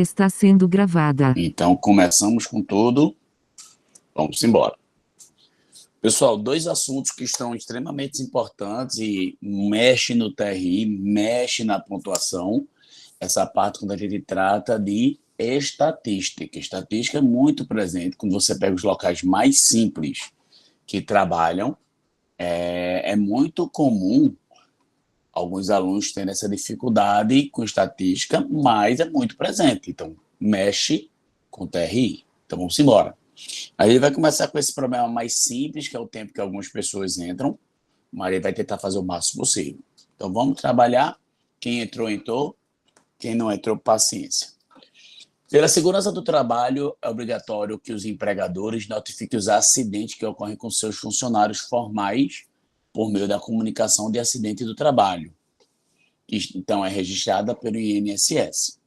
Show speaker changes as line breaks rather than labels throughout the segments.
Está sendo gravada.
Então, começamos com tudo. Vamos embora. Pessoal, dois assuntos que estão extremamente importantes e mexe no TRI, mexe na pontuação. Essa parte quando a gente trata de estatística. Estatística é muito presente quando você pega os locais mais simples que trabalham. É muito comum alguns alunos terem essa dificuldade com estatística, mas é muito presente. Então, mexe com TRI. Então, vamos embora. A gente vai começar com esse problema mais simples, que é o tempo que algumas pessoas entram, mas ele vai tentar fazer o máximo possível. Então, vamos trabalhar. Quem entrou, entrou. Quem não entrou, paciência. Pela segurança do trabalho, é obrigatório que os empregadores notifiquem os acidentes que ocorrem com seus funcionários formais por meio da comunicação de acidente do trabalho. Então, é registrada pelo INSS.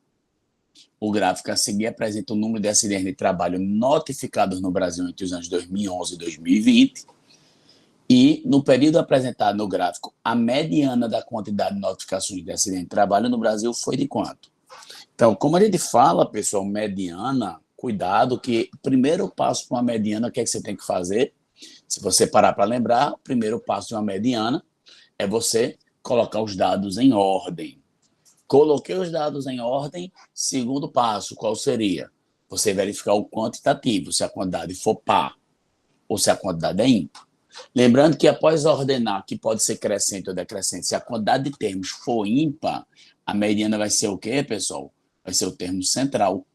O gráfico a seguir apresenta o número de acidentes de trabalho notificados no Brasil entre os anos 2011 e 2020. E, no período apresentado no gráfico, a mediana da quantidade de notificações de acidente de trabalho no Brasil foi de quanto? Então, como a gente fala, pessoal, mediana, cuidado que o primeiro passo para uma mediana, o que é que você tem que fazer? Se você parar para lembrar, o primeiro passo de uma mediana é você colocar os dados em ordem. Coloquei os dados em ordem, segundo passo, qual seria? Você verificar o quantitativo, se a quantidade for par ou se a quantidade é ímpar. Lembrando que após ordenar, que pode ser crescente ou decrescente, se a quantidade de termos for ímpar, a mediana vai ser o quê, pessoal? Vai ser o termo central.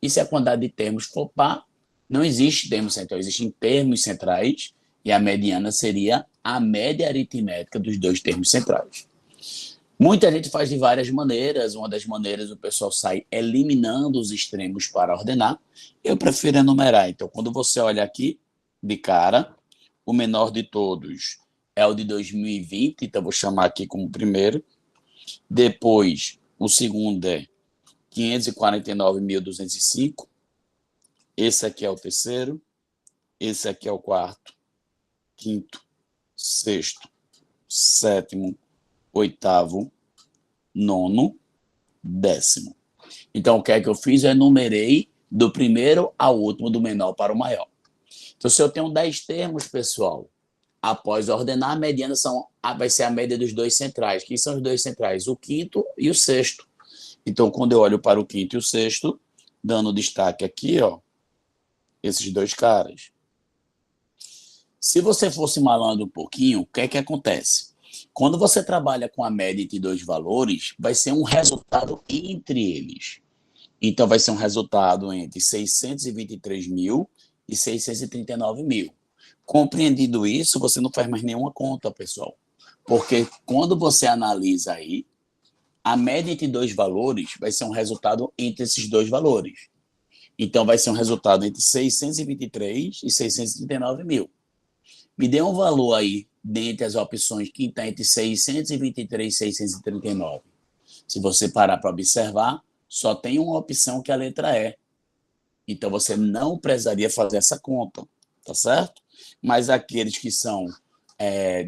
E se a quantidade de termos for par, não existe termo central, existem termos centrais e a mediana seria a média aritmética dos dois termos centrais. Muita gente faz de várias maneiras. Uma das maneiras o pessoal sai eliminando os extremos para ordenar. Eu prefiro enumerar. Então, quando você olha aqui, de cara, o menor de todos é o de 2020, então vou chamar aqui como primeiro. Depois, o segundo é 549.205. Esse aqui é o terceiro. Esse aqui é o quarto, quinto, sexto, sétimo, oitavo, nono, décimo. Então, o que é que eu fiz? Eu enumerei do primeiro ao último, do menor para o maior. Então, se eu tenho 10 termos, pessoal, após ordenar, a mediana vai ser a média dos dois centrais. Quem são os dois centrais? O quinto e o sexto. Então, quando eu olho para o quinto e o sexto, dando destaque aqui, ó, esses dois caras. Se você fosse malandro um pouquinho, o que é que acontece? Quando você trabalha com a média entre dois valores, vai ser um resultado entre eles. Então, vai ser um resultado entre 623 mil e 639 mil. Compreendido isso, você não faz mais nenhuma conta, pessoal. Porque quando você analisa aí, a média entre dois valores vai ser um resultado entre esses dois valores. Então, vai ser um resultado entre 623 e 639 mil. Me dê um valor aí, dentre as opções, que está entre 623 e 639. Se você parar para observar, só tem uma opção que é a letra E. Então, você não precisaria fazer essa conta, tá certo? Mas aqueles que são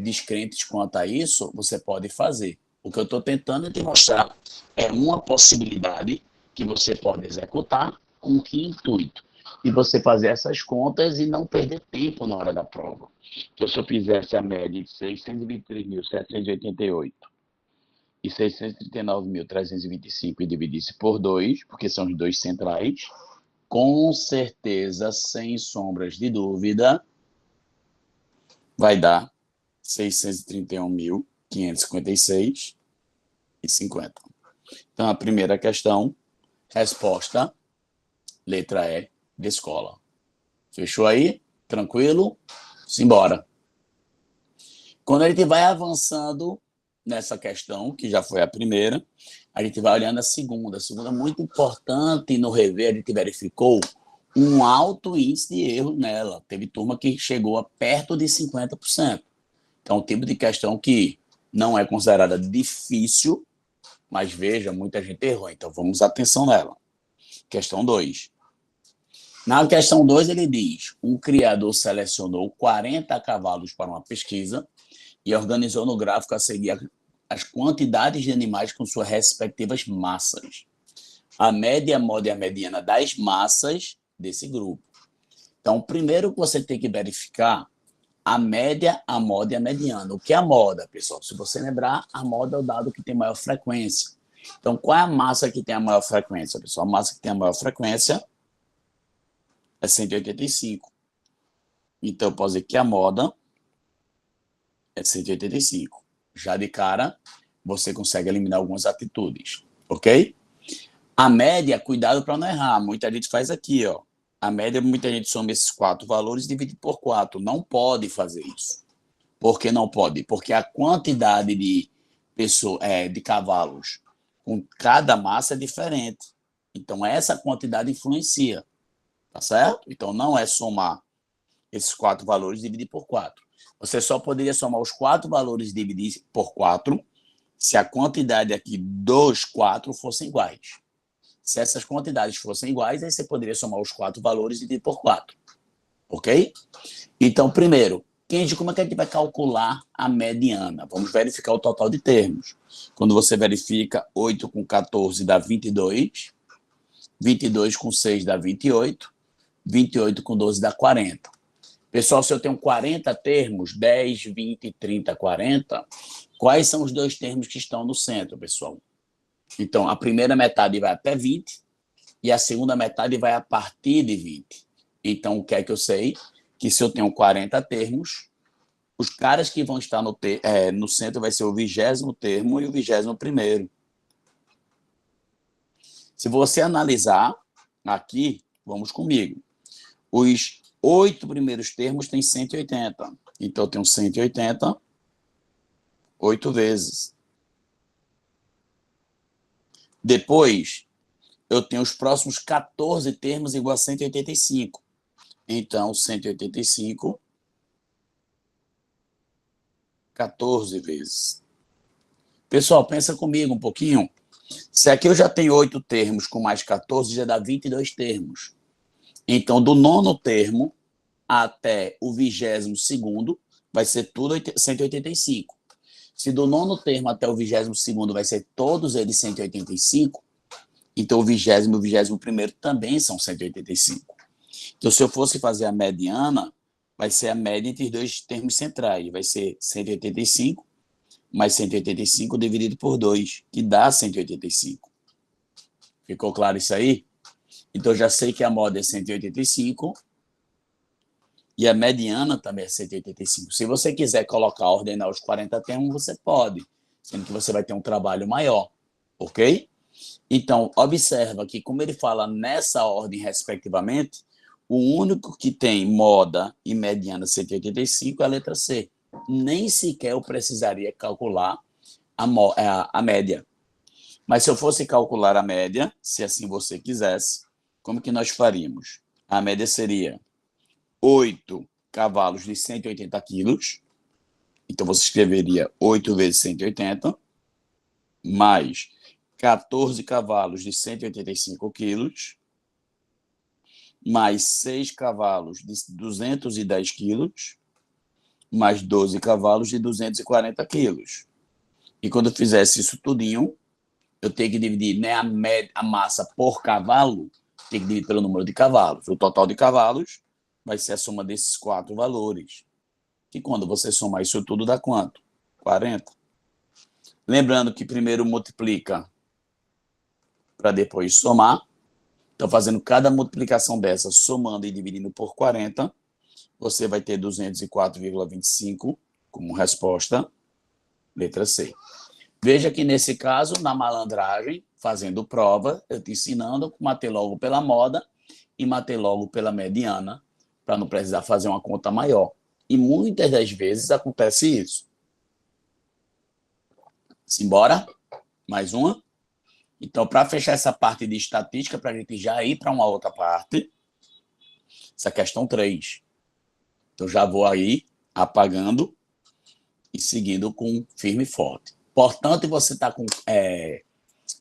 descrentes quanto a isso, você pode fazer. O que eu estou tentando te mostrar é uma possibilidade que você pode executar com que intuito? E você fazer essas contas e não perder tempo na hora da prova. Então, se eu fizesse a média de 623.788 e 639.325 e dividisse por 2, porque são os dois centrais, com certeza, sem sombras de dúvida, vai dar 631.556,50. Então, a primeira questão, resposta, letra E, de escola. Fechou aí? Tranquilo? Simbora. Quando a gente vai avançando nessa questão, que já foi a primeira, a gente vai olhando a segunda. A segunda é muito importante no rever, a gente verificou um alto índice de erro nela. Teve turma que chegou a perto de 50%. Então, o tipo de questão que não é considerada difícil, mas veja, muita gente errou. Então, vamos atenção nela. Questão 2. Na questão 2, ele diz: um criador selecionou 40 cavalos para uma pesquisa e organizou no gráfico a seguir as quantidades de animais com suas respectivas massas. a média, a moda e a mediana das massas desse grupo. Então, primeiro que você tem que verificar a média, a moda e a mediana. O que é a moda, pessoal? Se você lembrar, a moda é o dado que tem maior frequência. Então, qual é a massa que tem a maior frequência, pessoal? A massa que tem a maior frequência é 185. Então, eu posso dizer que a moda é 185. Já de cara, você consegue eliminar algumas atitudes, ok? A média, cuidado para não errar. Muita gente faz aqui, ó. A média, muita gente soma esses 4 valores e divide por 4. Não pode fazer isso. Por que não pode? Porque a quantidade de cavalos com cada massa é diferente. Então, essa quantidade influencia. Tá certo? Então, não é somar esses 4 valores e dividir por 4. Você só poderia somar os 4 valores e dividir por 4 se a quantidade aqui dos 4 fossem iguais. Se essas quantidades fossem iguais, aí você poderia somar os 4 valores e dividir por 4. Ok? Então, primeiro, como é que a gente vai calcular a mediana? Vamos verificar o total de termos. Quando você verifica 8 com 14 dá 22, 22 com 6 dá 28, 28 com 12 dá 40. Pessoal, se eu tenho 40 termos, 10, 20, 30, 40, quais são os 2 termos que estão no centro, pessoal? Então, a primeira metade vai até 20 e a segunda metade vai a partir de 20. Então, o que é que eu sei? Que se eu tenho 40 termos, os caras que vão estar no centro vai ser o 20º termo e o 21º. Se você analisar aqui, vamos comigo. Os 8 primeiros termos têm 180. Então, eu tenho 180, 8 vezes. Depois, eu tenho os próximos 14 termos igual a 185. Então, 185, 14 vezes. Pessoal, pensa comigo um pouquinho. Se aqui eu já tenho 8 termos com mais 14, já dá 22 termos. Então, do 9º termo até o 22º vai ser tudo 185. Se do 9º termo até o 22º vai ser todos eles 185, então o 20º e o 21º também são 185. Então, se eu fosse fazer a mediana, vai ser a média entre os 2 termos centrais. Vai ser 185 mais 185 dividido por 2, que dá 185. Ficou claro isso aí? Então, já sei que a moda é 185 e a mediana também é 185. Se você quiser colocar, ordenar os 40 termos, você pode, sendo que você vai ter um trabalho maior, ok? Então, observa que, como ele fala nessa ordem, respectivamente, o único que tem moda e mediana 185 é a letra C. Nem sequer eu precisaria calcular a média. Mas se eu fosse calcular a média, se assim você quisesse, como que nós faríamos? A média seria 8 cavalos de 180 quilos. Então, você escreveria 8 vezes 180, mais 14 cavalos de 185 quilos, mais 6 cavalos de 210 quilos, mais 12 cavalos de 240 quilos. E quando eu fizesse isso tudinho, eu tenho que dividir, né, a massa por cavalo, tem que dividir pelo número de cavalos. O total de cavalos vai ser a soma desses 4 valores. Que quando você somar isso tudo dá quanto? 40. Lembrando que primeiro multiplica para depois somar. Então, fazendo cada multiplicação dessa, somando e dividindo por 40, você vai ter 204,25 como resposta, letra C. Veja que, nesse caso, na malandragem, fazendo prova, eu te ensinando, matei logo pela moda e matei logo pela mediana, para não precisar fazer uma conta maior. E muitas das vezes acontece isso. Simbora? Mais uma? Então, para fechar essa parte de estatística, para a gente já ir para uma outra parte, essa questão 3. Então, já vou aí apagando e seguindo com firme e forte. Importante você estar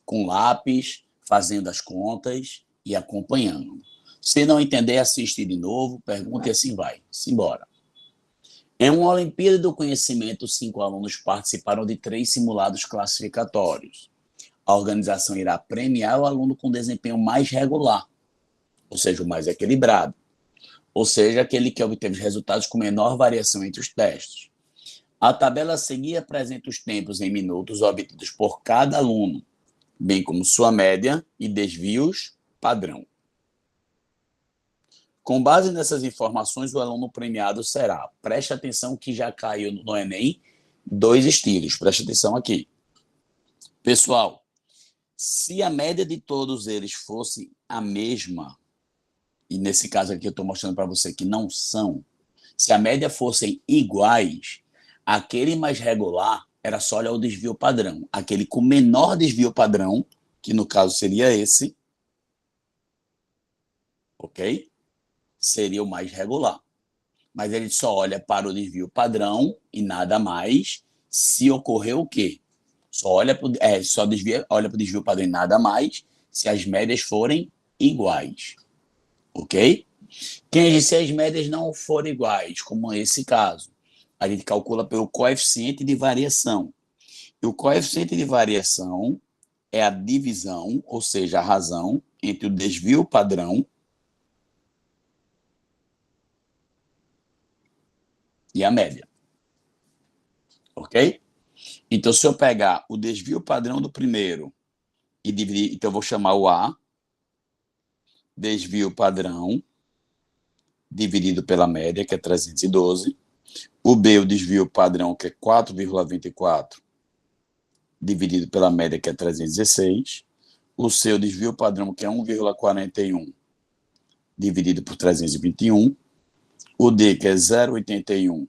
com lápis, fazendo as contas e acompanhando. Se não entender, assiste de novo, pergunta e assim vai. Simbora. Em uma Olimpíada do Conhecimento, 5 alunos participaram de 3 simulados classificatórios. a organização irá premiar o aluno com desempenho mais regular, ou seja, o mais equilibrado, ou seja, aquele que obteve resultados com menor variação entre os testes. A tabela a seguir apresenta os tempos em minutos obtidos por cada aluno, bem como sua média e desvios padrão. Com base nessas informações, o aluno premiado será, preste atenção que já caiu no Enem, 2 estilos, preste atenção aqui. Pessoal, se a média de todos eles fosse a mesma, e nesse caso aqui eu estou mostrando para você que não são, se a média fossem iguais, aquele mais regular era só olhar o desvio padrão. Aquele com menor desvio padrão, que no caso seria esse, ok? Seria o mais regular. Mas ele só olha para o desvio padrão e nada mais. Se ocorrer o quê? Só olha para o desvio padrão e nada mais se as médias forem iguais. Ok? Se as médias não forem iguais, como esse caso, a gente calcula pelo coeficiente de variação. E o coeficiente de variação é a divisão, ou seja, a razão, entre o desvio padrão e a média. Ok? Então, se eu pegar o desvio padrão do primeiro e dividir, então eu vou chamar o A, desvio padrão, dividido pela média, que é 312. O B, o desvio padrão, que é 4,24, dividido pela média, que é 316. O C, o desvio padrão, que é 1,41, dividido por 321. O D, que é 0,81,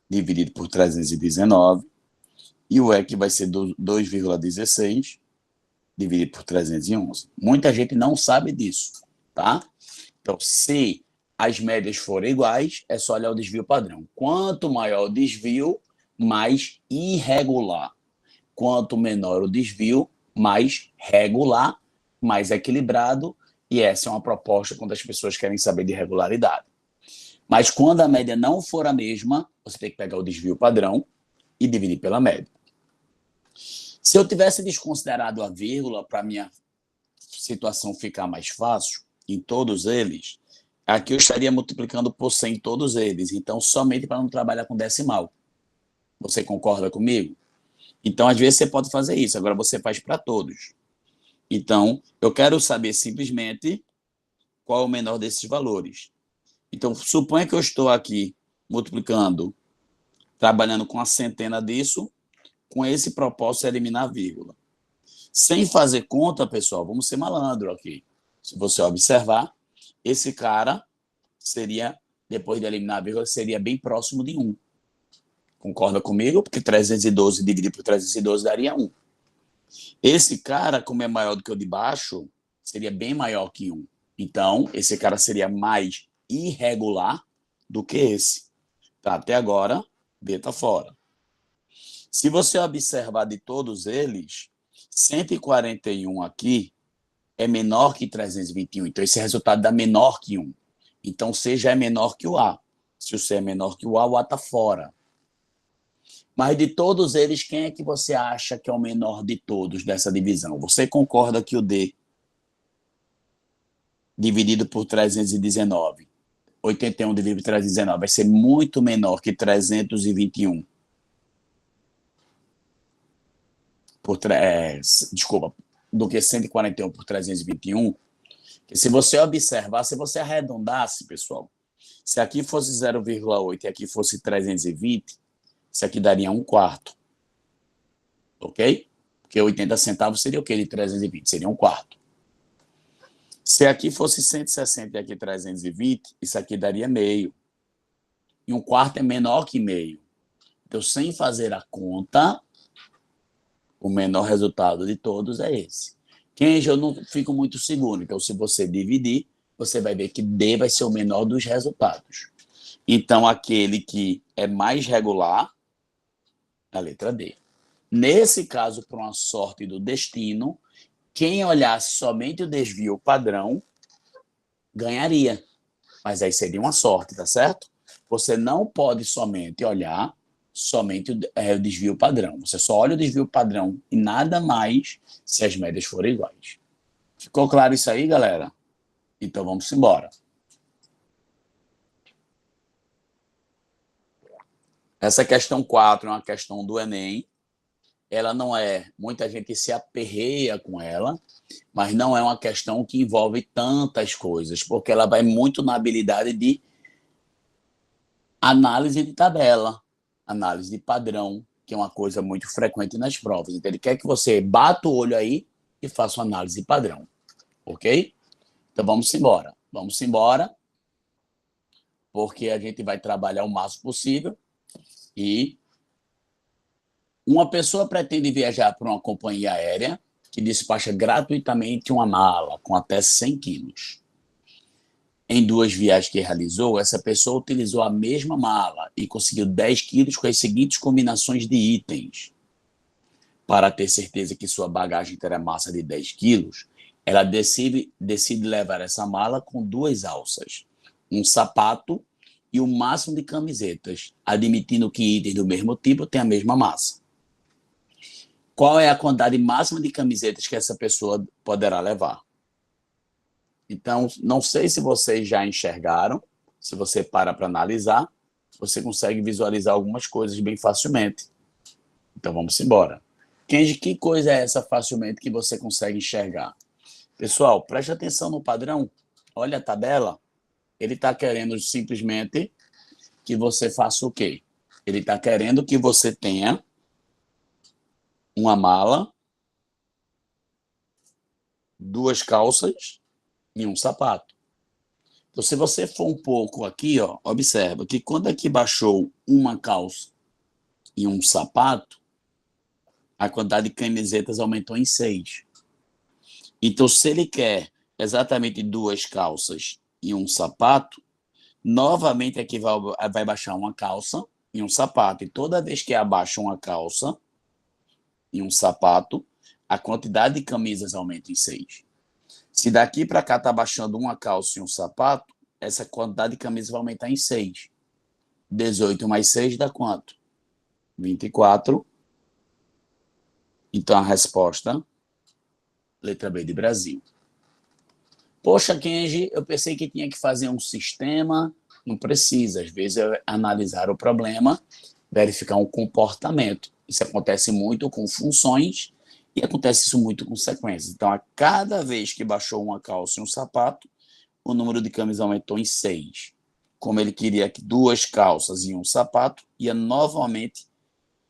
dividido por 319. E o E, que vai ser 2,16, dividido por 311. Muita gente não sabe disso, tá? Então, se as médias forem iguais, é só olhar o desvio padrão. Quanto maior o desvio, mais irregular. Quanto menor o desvio, mais regular, mais equilibrado. E essa é uma proposta quando as pessoas querem saber de regularidade. Mas quando a média não for a mesma, você tem que pegar o desvio padrão e dividir pela média. Se eu tivesse desconsiderado a vírgula para a minha situação ficar mais fácil, em todos eles, aqui eu estaria multiplicando por 100 em todos eles, então somente para não trabalhar com decimal. Você concorda comigo? Então, às vezes, você pode fazer isso, agora você faz para todos. Então, eu quero saber simplesmente qual é o menor desses valores. Então, suponha que eu estou aqui multiplicando, trabalhando com a centena disso, com esse propósito de eliminar a vírgula. Sem fazer conta, pessoal, vamos ser malandro aqui. Se você observar, esse cara seria, depois de eliminar a vírgula, seria bem próximo de 1. Concorda comigo? Porque 312 dividido por 312 daria 1. Esse cara, como é maior do que o de baixo, seria bem maior que 1. Então, esse cara seria mais irregular do que esse. Tá, até agora, B está fora. Se você observar de todos eles, 141 aqui é menor que 321. Então, esse resultado dá menor que 1. Então, C já é menor que o A. Se o C é menor que o A está fora. Mas de todos eles, quem é que você acha que é o menor de todos dessa divisão? Você concorda que o D, dividido por 319, 81 dividido por 319, vai ser muito menor que 321? Desculpa, do que 141 por 321, que se você observar, se você arredondasse, pessoal, se aqui fosse 0,8 e aqui fosse 320, isso aqui daria 1/4, ok? Porque 80 centavos seria o quê de 320? Seria 1/4. Se aqui fosse 160 e aqui 320, isso aqui daria meio. E 1/4 é menor que meio. Então, sem fazer a conta, o menor resultado de todos é esse. Quem eu não fico muito seguro. Então, se você dividir, você vai ver que D vai ser o menor dos resultados. Então, aquele que é mais regular, a letra D. Nesse caso, por uma sorte do destino, quem olhasse somente o desvio padrão ganharia. Mas aí seria uma sorte, tá certo? Você não pode somente olhar somente o desvio padrão. Você só olha o desvio padrão e nada mais se as médias forem iguais. Ficou claro isso aí, galera? Então vamos embora. Essa questão 4 é uma questão do Enem. Ela não é... Muita gente se aperreia com ela, mas não é uma questão que envolve tantas coisas, porque ela vai muito na habilidade de análise de tabela, análise de padrão, que é uma coisa muito frequente nas provas. Então, ele quer que você bata o olho aí e faça uma análise de padrão. Ok? Então, vamos embora. Vamos embora, porque a gente vai trabalhar o máximo possível. E uma pessoa pretende viajar para uma companhia aérea que despacha gratuitamente uma mala com até 100 quilos. Em 2 viagens que realizou, essa pessoa utilizou a mesma mala e conseguiu 10 quilos com as seguintes combinações de itens. Para ter certeza que sua bagagem terá massa de 10 quilos, ela decide levar essa mala com 2 alças, um sapato e o máximo de camisetas, admitindo que itens do mesmo tipo têm a mesma massa. Qual é a quantidade máxima de camisetas que essa pessoa poderá levar? Então, não sei se vocês já enxergaram, se você para analisar, você consegue visualizar algumas coisas bem facilmente. Então, vamos embora. Que coisa é essa facilmente que você consegue enxergar? Pessoal, preste atenção no padrão. Olha a tabela. Ele está querendo simplesmente que você faça o quê? Ele está querendo que você tenha uma mala, 2 calças e um sapato. Então, se você for um pouco aqui, ó, observa que quando aqui baixou uma calça e um sapato, a quantidade de camisetas aumentou em 6. Então, se ele quer exatamente 2 calças e um sapato, novamente aqui vai baixar uma calça e um sapato. E toda vez que abaixa uma calça e um sapato, a quantidade de camisas aumenta em 6. Se daqui para cá está baixando uma calça e um sapato, essa quantidade de camisas vai aumentar em 6. 18 mais 6 dá quanto? 24. Então, a resposta, letra B de Brasil. Poxa, Kenji, eu pensei que tinha que fazer um sistema. Não precisa. Às vezes, é analisar o problema, verificar um comportamento. Isso acontece muito com funções e acontece isso muito com sequências. Então, a cada vez que baixou uma calça e um sapato, o número de camisas aumentou em 6. Como ele queria que 2 calças e um sapato, ia novamente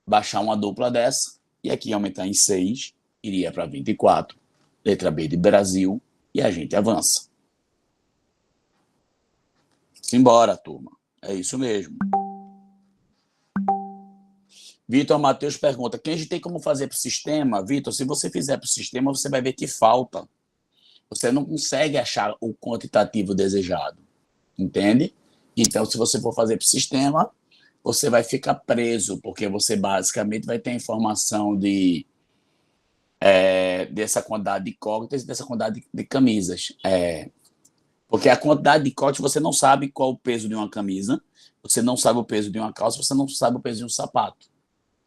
baixar uma dupla dessa, e aqui aumentar em 6, iria para 24. Letra B de Brasil, e a gente avança. Simbora, turma. É isso mesmo. Vitor Matheus pergunta, quem a gente tem como fazer para o sistema? Vitor, se você fizer para o sistema, você vai ver que falta. Você não consegue achar o quantitativo desejado. Entende? Então, se você for fazer para o sistema, você vai ficar preso, porque você basicamente vai ter informação dessa quantidade de cócteis e dessa quantidade de camisas. Porque a quantidade de cócteis, você não sabe qual o peso de uma camisa, você não sabe o peso de uma calça, você não sabe o peso de um sapato.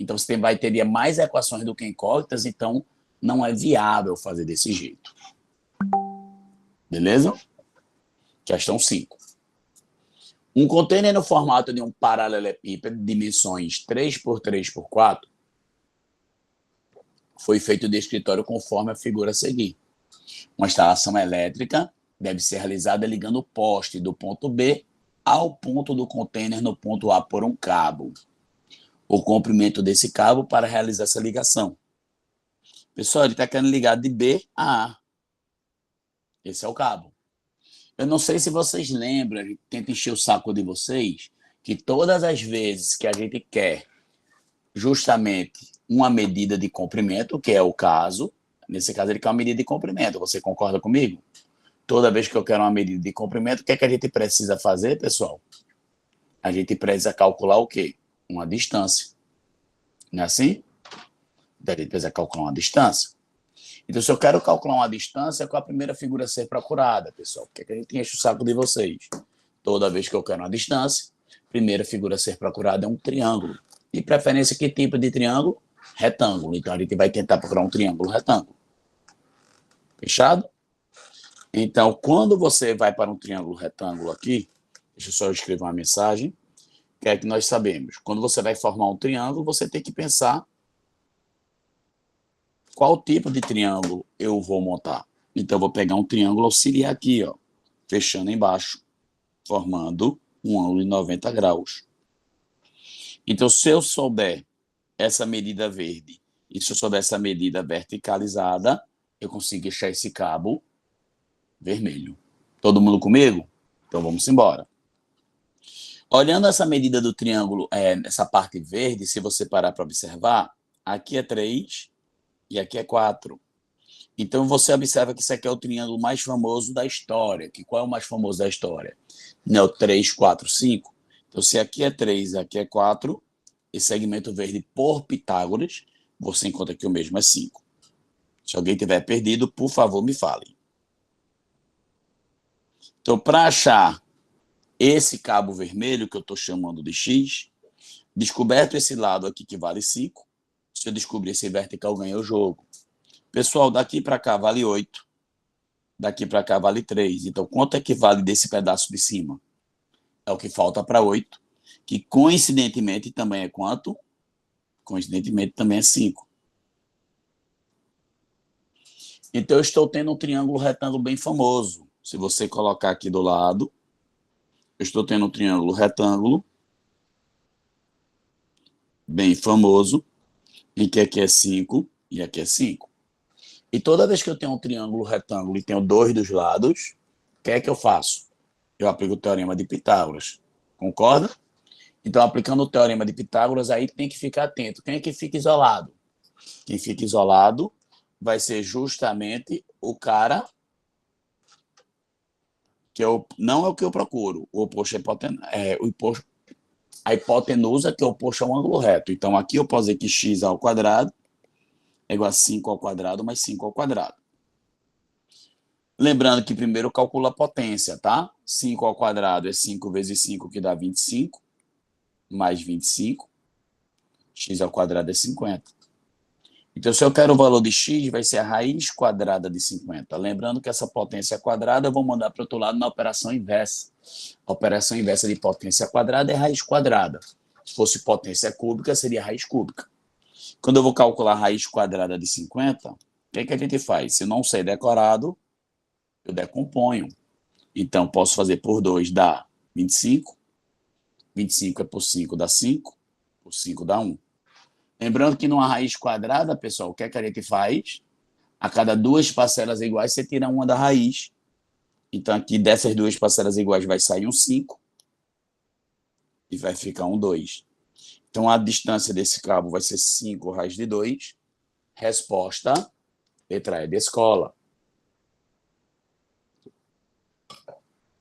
Então, você teria mais equações do que incógnitas, então não é viável fazer desse jeito. Beleza? Questão 5. Um container no formato de um paralelepípedo de dimensões 3 por 3 por 4 foi feito de escritório conforme a figura a seguir. Uma instalação elétrica deve ser realizada ligando o poste do ponto B ao ponto do container no ponto A por um cabo. O comprimento desse cabo para realizar essa ligação. Pessoal, ele está querendo ligar de B a A. Esse é o cabo. Eu não sei se vocês lembram, a gente tenta encher o saco de vocês, que todas as vezes que a gente quer justamente uma medida de comprimento, que é o caso, nesse caso ele quer uma medida de comprimento, você concorda comigo? Toda vez que eu quero uma medida de comprimento, o que é que a gente precisa fazer, pessoal? A gente precisa calcular o quê? Uma distância. Não é assim? Então, a gente precisa calcular uma distância. Então, se eu quero calcular uma distância, qual a primeira figura a ser procurada, pessoal? Por que a gente enche o saco de vocês? Toda vez que eu quero uma distância, a primeira figura a ser procurada é um triângulo. De preferência, que tipo de triângulo? Retângulo. Então, a gente vai tentar procurar um triângulo retângulo. Fechado? Então, quando você vai para um triângulo retângulo aqui, deixa eu só escrever uma mensagem, que é que nós sabemos. Quando você vai formar um triângulo, você tem que pensar qual tipo de triângulo eu vou montar. Então, eu vou pegar um triângulo auxiliar aqui, ó, fechando embaixo, formando um ângulo de 90 graus. Então, se eu souber essa medida verde e se eu souber essa medida verticalizada, eu consigo achar esse cabo vermelho. Todo mundo comigo? Então, vamos embora. Olhando essa medida do triângulo, essa parte verde, se você parar para observar, aqui é 3 e aqui é 4. Então, você observa que isso aqui é o triângulo mais famoso da história. Que qual é o mais famoso da história? Não é o 3, 4, 5? Então, se aqui é 3 e aqui é 4, esse segmento verde por Pitágoras, você encontra que o mesmo é 5. Se alguém tiver perdido, por favor, me fale. Então, para achar esse cabo vermelho, que eu estou chamando de X, descoberto esse lado aqui que vale 5, se eu descobrir esse vertical, ganhei o jogo. Pessoal, daqui para cá vale 8, daqui para cá vale 3. Então, quanto é que vale desse pedaço de cima? É o que falta para 8, que coincidentemente também é quanto? Coincidentemente também é 5. Então, eu estou tendo um triângulo retângulo bem famoso. Se você colocar aqui do lado, eu estou tendo um triângulo retângulo bem famoso, em que aqui é 5 e aqui é 5. E toda vez que eu tenho um triângulo retângulo e tenho dois dos lados, o que é que eu faço? Eu aplico o teorema de Pitágoras. Concorda? Então, aplicando o teorema de Pitágoras, aí tem que ficar atento. Quem é que fica isolado? Quem fica isolado vai ser justamente o cara que não é o que eu procuro. O oposto a hipotenusa, que é o oposto ao ângulo reto. Então, aqui eu posso dizer que x ao quadrado é igual a 5 ao quadrado mais 5 ao quadrado. Lembrando que primeiro calcula a potência, tá? 5 ao quadrado é 5 vezes 5, que dá 25, mais 25. X ao quadrado é 50. Então, se eu quero o valor de x, vai ser a raiz quadrada de 50. Lembrando que essa potência quadrada eu vou mandar para o outro lado na operação inversa. A operação inversa de potência quadrada é raiz quadrada. Se fosse potência cúbica, seria raiz cúbica. Quando eu vou calcular a raiz quadrada de 50, o que a gente faz? Se não sei decorado, eu decomponho. Então, posso fazer por 2 dá 25. 25 é por 5 dá 5. Por 5 dá 1. Lembrando que numa raiz quadrada, pessoal, o que a gente faz? A cada duas parcelas iguais, você tira uma da raiz. Então, aqui dessas duas parcelas iguais vai sair um 5 e vai ficar um 2. Então, a distância desse cabo vai ser 5 raiz de 2. Resposta, letra E de escola.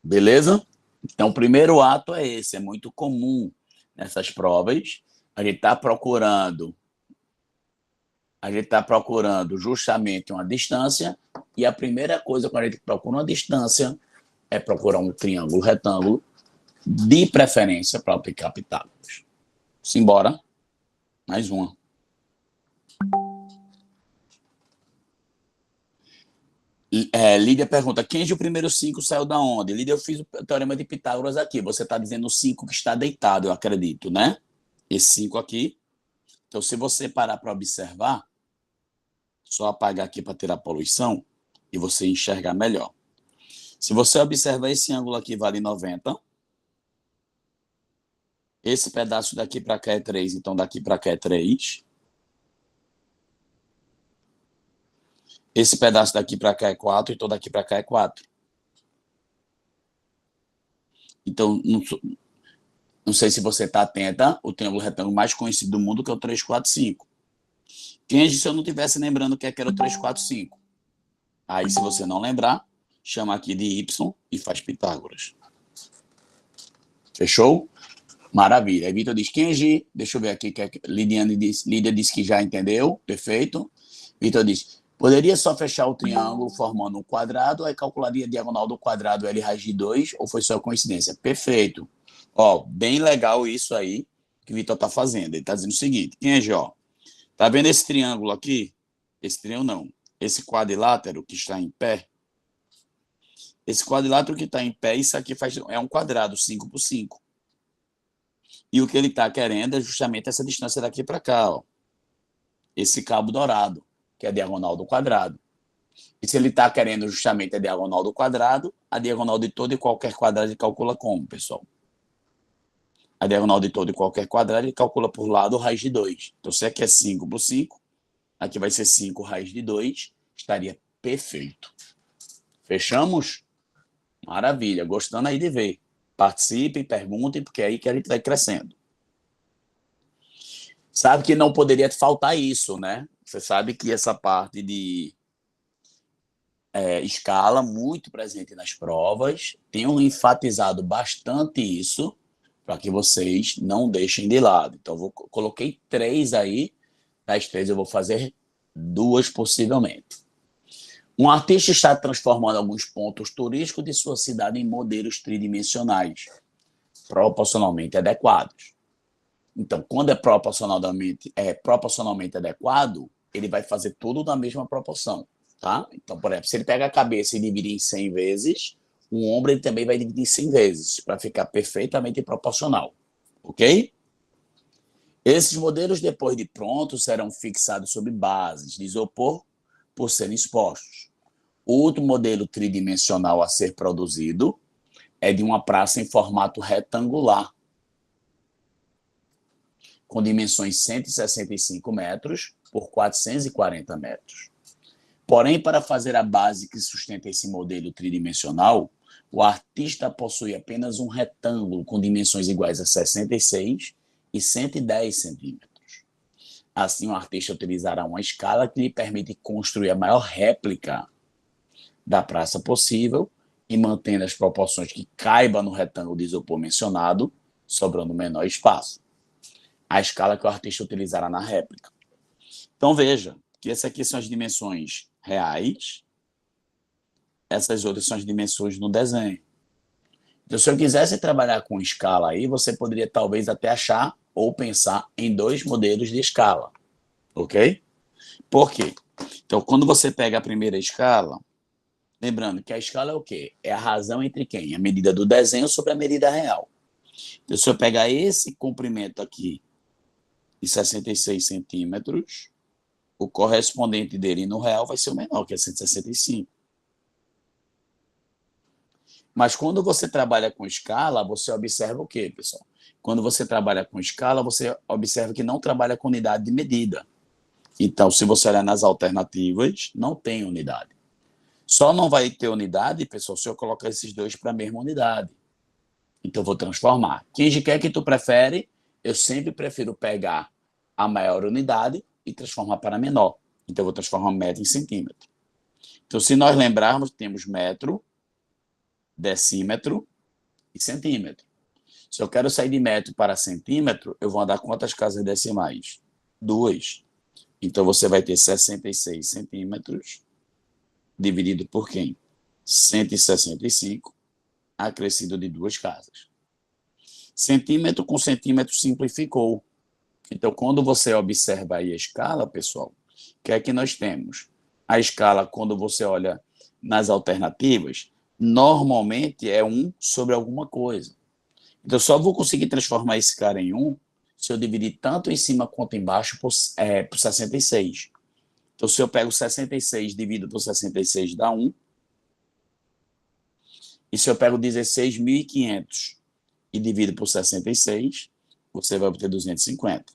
Beleza? Então, o primeiro ato é esse. É muito comum nessas provas. A gente está procurando justamente uma distância, e a primeira coisa quando a gente procura uma distância é procurar um triângulo retângulo, de preferência para aplicar Pitágoras. Simbora. Mais uma. Lídia pergunta, quem de o primeiro 5 saiu da onde? Lídia, eu fiz o teorema de Pitágoras aqui. Você está dizendo o 5 que está deitado, eu acredito, né? Esse 5 aqui. Então, se você parar para observar, só apagar aqui para ter a poluição e você enxergar melhor. Se você observar, esse ângulo aqui vale 90. Esse pedaço daqui para cá é 3, então daqui para cá é 3. Esse pedaço daqui para cá é 4, então daqui para cá é 4. Então, não sei se você está atenta, o triângulo retângulo mais conhecido do mundo que é o 3, 4, 5. Quem se eu não estivesse lembrando o que era o 3, 4, 5? Aí, se você não lembrar, chama aqui de Y e faz Pitágoras. Fechou? Maravilha. Aí Vitor diz, Kenji, deixa eu ver aqui, Lídia disse que já entendeu, perfeito. Vitor diz, poderia só fechar o triângulo formando um quadrado, aí calcularia a diagonal do quadrado L raiz de 2, ou foi só coincidência? Perfeito. Ó, bem legal isso aí, que o Vitor está fazendo. Ele está dizendo o seguinte, quem é Jó? Está vendo esse triângulo aqui? Esse triângulo não. Esse quadrilátero que está em pé. Esse quadrilátero que está em pé, isso aqui é um quadrado, 5 por 5. E o que ele está querendo é justamente essa distância daqui para cá, ó. Esse cabo dourado, que é a diagonal do quadrado. E se ele está querendo justamente a diagonal do quadrado, a diagonal de todo e qualquer quadrado ele calcula como, pessoal? A diagonal de todo e qualquer quadrado ele calcula por lado raiz de 2. Então, se aqui é 5 por 5, aqui vai ser 5 raiz de 2, estaria perfeito. Fechamos? Maravilha, gostando aí de ver. Participem, perguntem, porque é aí que a gente vai crescendo. Sabe que não poderia faltar isso, né? Você sabe que essa parte de escala, muito presente nas provas, tenho enfatizado bastante isso, para que vocês não deixem de lado. Então, coloquei 3 aí, das 3 eu vou fazer 2 possivelmente. Um artista está transformando alguns pontos turísticos de sua cidade em modelos tridimensionais, proporcionalmente adequados. Então, quando é proporcionalmente adequado, ele vai fazer tudo na mesma proporção, tá? Então, por exemplo, se ele pega a cabeça e dividir em 100 vezes, o ombro ele também vai dividir em 100 vezes, para ficar perfeitamente proporcional, ok? Esses modelos, depois de prontos, serão fixados sobre bases de isopor por serem expostos. Outro modelo tridimensional a ser produzido é de uma praça em formato retangular, com dimensões 165 metros por 440 metros. Porém, para fazer a base que sustenta esse modelo tridimensional, o artista possui apenas um retângulo com dimensões iguais a 66 e 110 centímetros. Assim, o artista utilizará uma escala que lhe permite construir a maior réplica da praça possível e mantendo as proporções que caiba no retângulo de isopor mencionado, sobrando menor espaço. A escala que o artista utilizará na réplica. Então, veja que essas aqui são as dimensões reais, essas outras são as dimensões no desenho. Então, se eu quisesse trabalhar com escala aí, você poderia talvez até achar ou pensar em 2 modelos de escala, ok? Por quê? Então, quando você pega a primeira escala, lembrando que a escala é o quê? É a razão entre quem? A medida do desenho sobre a medida real. Então, se eu pegar esse comprimento aqui de 66 centímetros, o correspondente dele no real vai ser o menor, que é 165. Mas quando você trabalha com escala, você observa o quê, pessoal? Quando você trabalha com escala, você observa que não trabalha com unidade de medida. Então, se você olhar nas alternativas, não tem unidade. Só não vai ter unidade, pessoal, se eu colocar esses 2 para a mesma unidade. Então, eu vou transformar. Quem quer que tu prefere, eu sempre prefiro pegar a maior unidade e transformar para a menor. Então, eu vou transformar metro em centímetro. Então, se nós lembrarmos, temos metro, decímetro e centímetro. Se eu quero sair de metro para centímetro, eu vou andar quantas casas decimais? 2. Então, você vai ter 66 centímetros dividido por quem? 165, acrescido de 2 casas. Centímetro com centímetro simplificou. Então, quando você observa aí a escala, pessoal, o que é que nós temos? A escala, quando você olha nas alternativas, normalmente é 1 sobre alguma coisa. Então, eu só vou conseguir transformar esse cara em 1 se eu dividir tanto em cima quanto embaixo por 66. Então, se eu pego 66 divido por 66, dá 1. E se eu pego 16.500 e divido por 66, você vai obter 250.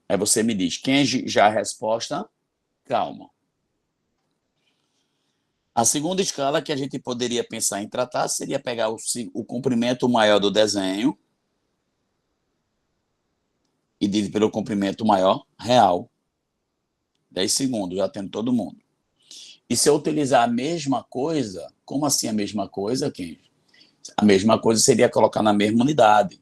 Aí você me diz, quem é já a resposta? Calma. A segunda escala que a gente poderia pensar em tratar seria pegar o comprimento maior do desenho e dividir pelo comprimento maior real. 10 segundos, já tendo todo mundo. E se eu utilizar a mesma coisa, como assim a mesma coisa, Ken? A mesma coisa seria colocar na mesma unidade.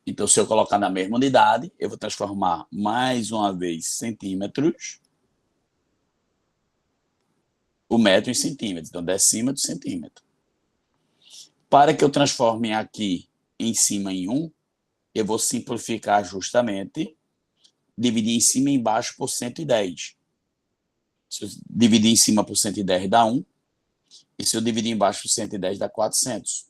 Então, se eu colocar na mesma unidade, eu vou transformar mais uma vez centímetros, o metro em centímetros. Então, decímetro, centímetro. Para que eu transforme aqui em cima em 1, eu vou simplificar justamente, dividir em cima e embaixo por 110. Se eu dividir em cima por 110 dá 1, e se eu dividir embaixo por 110 dá 400.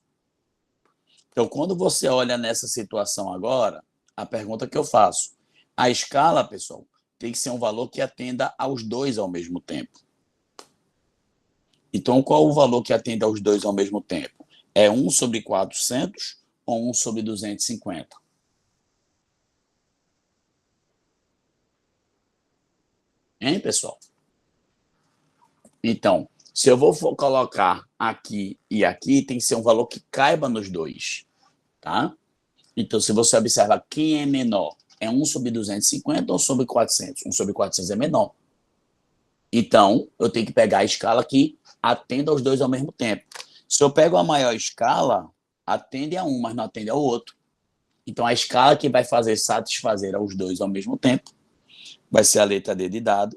Então, quando você olha nessa situação agora, a pergunta que eu faço, a escala, pessoal, tem que ser um valor que atenda aos dois ao mesmo tempo. Então, qual o valor que atende aos dois ao mesmo tempo? É 1 sobre 400 ou 1 sobre 250? Hein, pessoal? Então, se eu vou colocar aqui e aqui, tem que ser um valor que caiba nos dois, tá? Então, se você observar quem é menor, é 1 sobre 250 ou sobre 400? 1 sobre 400 é menor. Então, eu tenho que pegar a escala que atenda aos dois ao mesmo tempo. Se eu pego a maior escala, atende a um, mas não atende ao outro. Então, a escala que vai fazer satisfazer aos dois ao mesmo tempo vai ser a letra D de dado,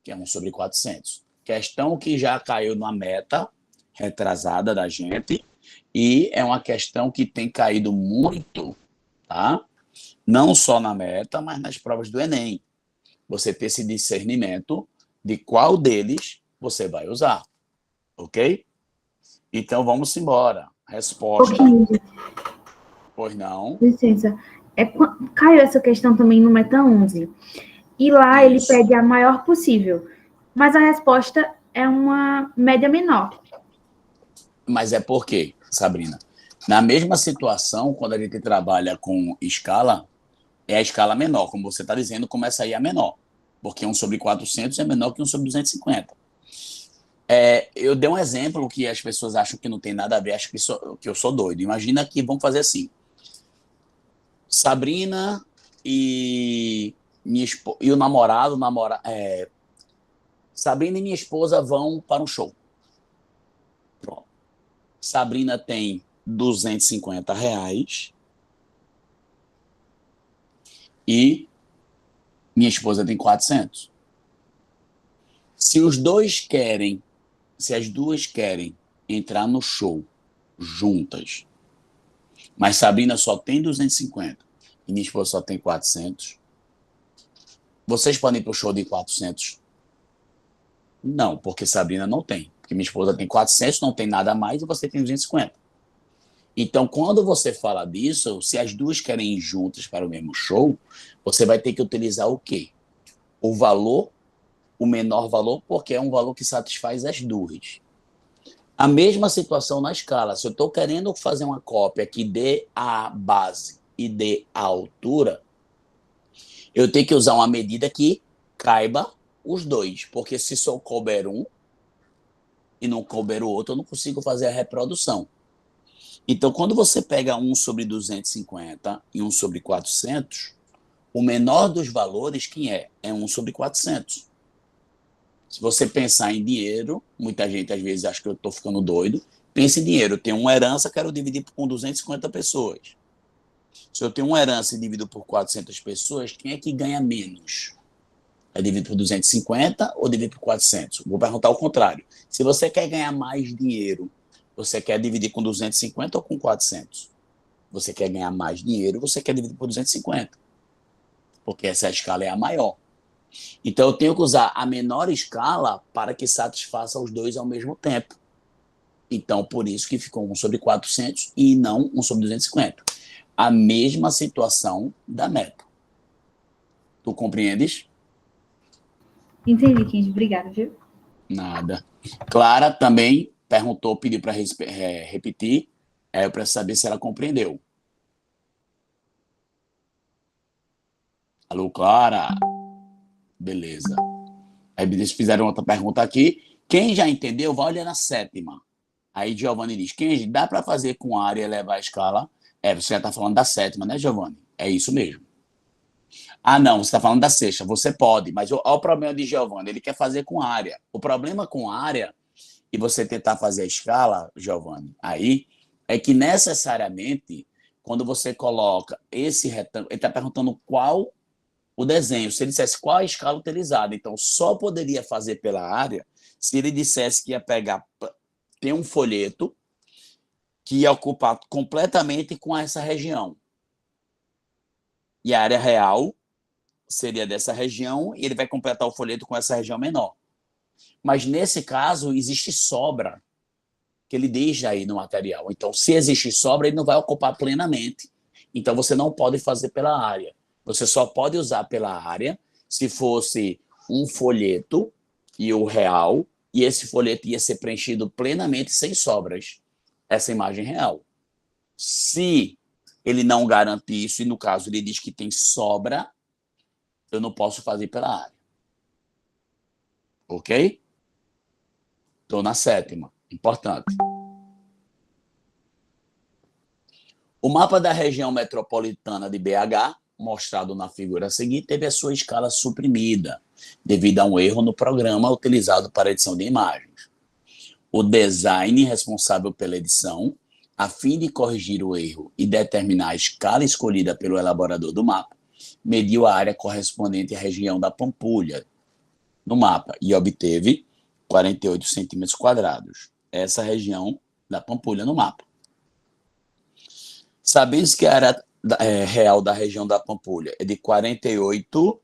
que é 1 sobre 400. Questão que já caiu na meta retrasada da gente, e é uma questão que tem caído muito, tá? Não só na meta, mas nas provas do Enem. Você ter esse discernimento de qual deles você vai usar, ok? Então, vamos embora. Resposta. Pois não.
Licença. Caiu essa questão também no Meta 11. E lá ele
Isso.
pede a maior possível. Mas a resposta é uma média menor.
Mas é por quê, Sabrina? Na mesma situação, quando a gente trabalha com escala, é a escala menor. Como você está dizendo, começa aí a menor. Porque 1 sobre 400 é menor que 1 sobre 250. Eu dei um exemplo que as pessoas acham que não tem nada a ver, acham que eu sou doido. Imagina que vamos fazer assim. Sabrina e o namorado, Sabrina e minha esposa vão para um show. Pronto. Sabrina tem R$ 250 e minha esposa tem 400. Se as duas querem entrar no show juntas, mas Sabrina só tem 250 e minha esposa só tem 400, vocês podem ir para o show de 400? Não, porque Sabrina não tem. Porque minha esposa tem 400, não tem nada a mais, e você tem 250. Então, quando você fala disso, se as duas querem ir juntas para o mesmo show, você vai ter que utilizar o quê? O valor, o menor valor, porque é um valor que satisfaz as duas. A mesma situação na escala. Se eu estou querendo fazer uma cópia que dê a base e dê a altura, eu tenho que usar uma medida que caiba os dois. Porque se só couber um e não couber o outro, eu não consigo fazer a reprodução. Então, quando você pega 1 sobre 250 e 1 sobre 400, o menor dos valores, quem é? É 1 sobre 400. Se você pensar em dinheiro, muita gente às vezes acha que eu estou ficando doido. Pensa em dinheiro. Eu tenho uma herança, quero dividir com 250 pessoas. Se eu tenho uma herança e divido por 400 pessoas, quem é que ganha menos? É dividir por 250 ou dividir por 400? Vou perguntar ao contrário. Se você quer ganhar mais dinheiro, você quer dividir com 250 ou com 400? Você quer ganhar mais dinheiro, você quer dividir por 250. Porque essa escala é a maior. Então, eu tenho que usar a menor escala para que satisfaça os dois ao mesmo tempo. Então, por isso que ficou 1 sobre 400 e não 1 sobre 250. A mesma situação da meta. Tu compreendes?
Entendi, Kid. Obrigada, viu?
Nada. Clara também perguntou, pediu para repetir. Eu preciso saber se ela compreendeu. Alô, Clara? Beleza. Aí eles fizeram outra pergunta aqui. Quem já entendeu, vai olhar na sétima. Aí Giovanni diz, quem dá para fazer com área elevar a escala? Você já está falando da sétima, né, Giovanni? É isso mesmo. Ah, não, você está falando da sexta. Você pode, mas olha o problema de Giovanni. Ele quer fazer com área. O problema com área, e você tentar fazer a escala, Giovanni, aí, é que necessariamente, quando você coloca esse retângulo, ele está perguntando qual o desenho. Se ele dissesse qual a escala utilizada, então só poderia fazer pela área se ele dissesse que ia pegar, tem um folheto que ia ocupar completamente com essa região. E a área real seria dessa região e ele vai completar o folheto com essa região menor. Mas, nesse caso, existe sobra que ele deixa aí no material. Então, se existe sobra, ele não vai ocupar plenamente. Então, você não pode fazer pela área. Você só pode usar pela área se fosse um folheto e o real, e esse folheto ia ser preenchido plenamente sem sobras. Essa imagem real. Se ele não garante isso, e no caso ele diz que tem sobra, eu não posso fazer pela área. Ok? Estou na 7ª. Importante. O mapa da região metropolitana de BH, mostrado na figura seguinte, teve a sua escala suprimida, devido a um erro no programa utilizado para edição de imagens. O design responsável pela edição, a fim de corrigir o erro e determinar a escala escolhida pelo elaborador do mapa, mediu a área correspondente à região da Pampulha no mapa e obteve 48 centímetros quadrados. Essa região da Pampulha no mapa. Sabendo que a área real da região da Pampulha é de 48...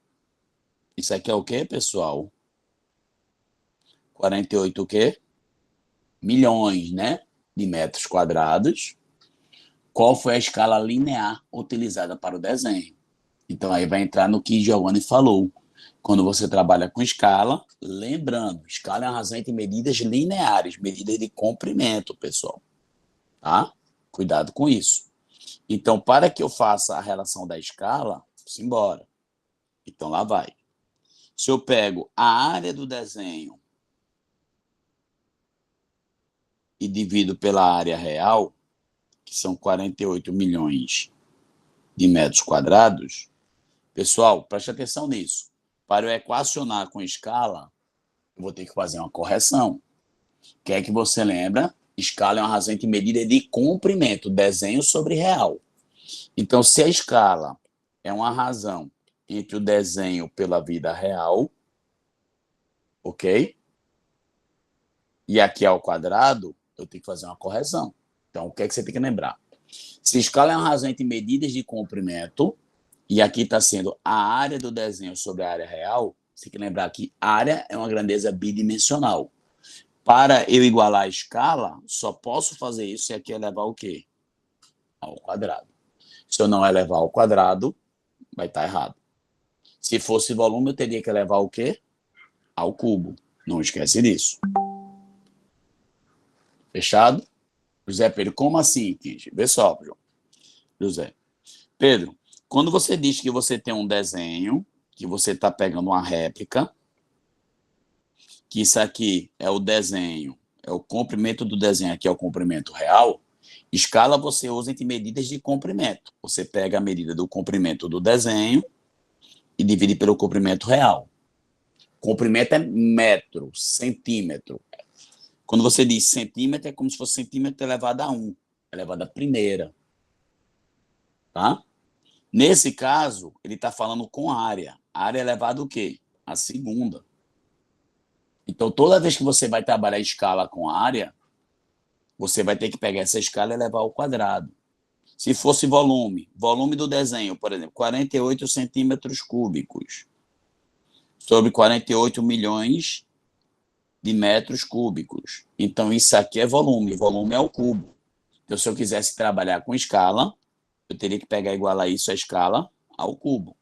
Isso aqui é o quê, pessoal? 48 o quê? Milhões, né? De metros quadrados. Qual foi a escala linear utilizada para o desenho? Então, aí vai entrar no que Giovanni falou. Quando você trabalha com escala, lembrando, escala é uma razão entre medidas lineares, medidas de comprimento, pessoal. Tá? Cuidado com isso. Então, para que eu faça a relação da escala, simbora. Então, lá vai. Se eu pego a área do desenho e divido pela área real, que são 48 milhões de metros quadrados, pessoal, preste atenção nisso. Para eu equacionar com escala, eu vou ter que fazer uma correção. Que é que você lembra? Escala é uma razão entre medida de comprimento, desenho sobre real. Então, se a escala é uma razão entre o desenho pela vida real, ok? E aqui é ao quadrado, eu tenho que fazer uma correção. Então, o que é que você tem que lembrar? Se escala é uma razão entre medidas de comprimento, e aqui está sendo a área do desenho sobre a área real, você tem que lembrar que área é uma grandeza bidimensional. Para eu igualar a escala, só posso fazer isso se aqui elevar o quê? Ao quadrado. Se eu não elevar ao quadrado, vai estar errado. Se fosse volume, eu teria que elevar o quê? Ao cubo. Não esquece disso. Fechado? José Pedro, como assim, Kinji? Vê só, João. José. Pedro, quando você diz que você tem um desenho, que você está pegando uma réplica, que isso aqui é o desenho, é o comprimento do desenho, aqui é o comprimento real, escala você usa entre medidas de comprimento. Você pega a medida do comprimento do desenho e divide pelo comprimento real. Comprimento é metro, centímetro. Quando você diz centímetro, é como se fosse centímetro elevado a 1, elevado a primeira. Tá? Nesse caso, ele está falando com área. A área é elevada o quê? A segunda. Então, toda vez que você vai trabalhar escala com área, você vai ter que pegar essa escala e elevar ao quadrado. Se fosse volume, volume do desenho, por exemplo, 48 centímetros cúbicos sobre 48 milhões de metros cúbicos. Então, isso aqui é volume. Volume é o cubo. Então, se eu quisesse trabalhar com escala, eu teria que pegar e igualar isso a escala ao cubo.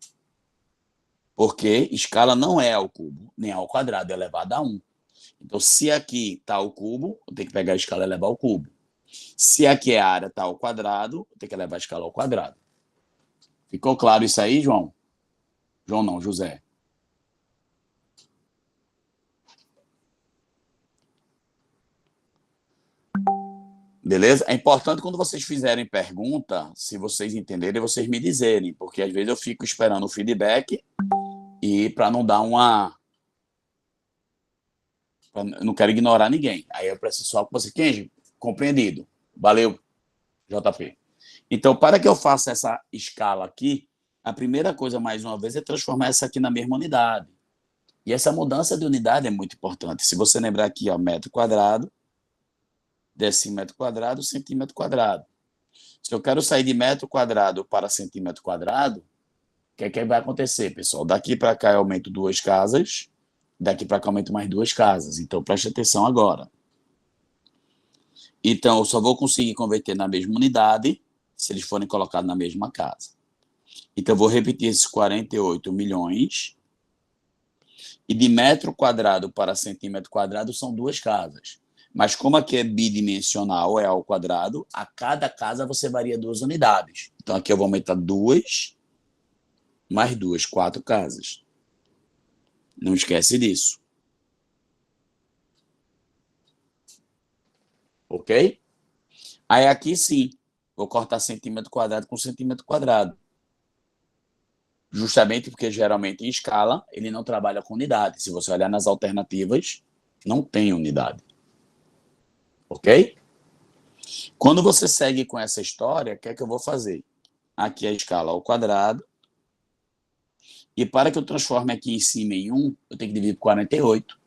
Porque escala não é ao cubo, nem ao quadrado, é elevado a 1. Então, se aqui está ao cubo, eu tenho que pegar a escala e elevar ao cubo. Se aqui a área está ao quadrado, eu tenho que elevar a escala ao quadrado. Ficou claro isso aí, João? João não, José. Beleza? É importante quando vocês fizerem pergunta, se vocês entenderem, vocês me dizerem, porque às vezes eu fico esperando o feedback e para não dar uma... Eu não quero ignorar ninguém. Aí eu preciso só que você... Kenji, compreendido. Valeu, JP. Então, para que eu faça essa escala aqui, a primeira coisa, mais uma vez, é transformar essa aqui na mesma unidade. E essa mudança de unidade é muito importante. Se você lembrar aqui, ó, metro quadrado, decímetro quadrado, centímetro quadrado. Se eu quero sair de metro quadrado para centímetro quadrado, que vai acontecer, pessoal? Daqui para cá eu aumento 2 casas, daqui para cá eu aumento mais 2 casas. Então, preste atenção agora. Então, eu só vou conseguir converter na mesma unidade se eles forem colocados na mesma casa. Então, eu vou repetir esses 48 milhões. E de metro quadrado para centímetro quadrado são 2 casas. Mas como aqui é bidimensional, é ao quadrado, a cada casa você varia 2 unidades. Então, aqui eu vou aumentar 2 mais 2, 4 casas. Não esquece disso. Ok? Aí aqui sim, vou cortar centímetro quadrado com centímetro quadrado. Justamente porque geralmente em escala ele não trabalha com unidade. Se você olhar nas alternativas, não tem unidade. Ok? Quando você segue com essa história, o que é que eu vou fazer? Aqui a escala ao quadrado. E para que eu transforme aqui em cima em 1, eu tenho que dividir por 48.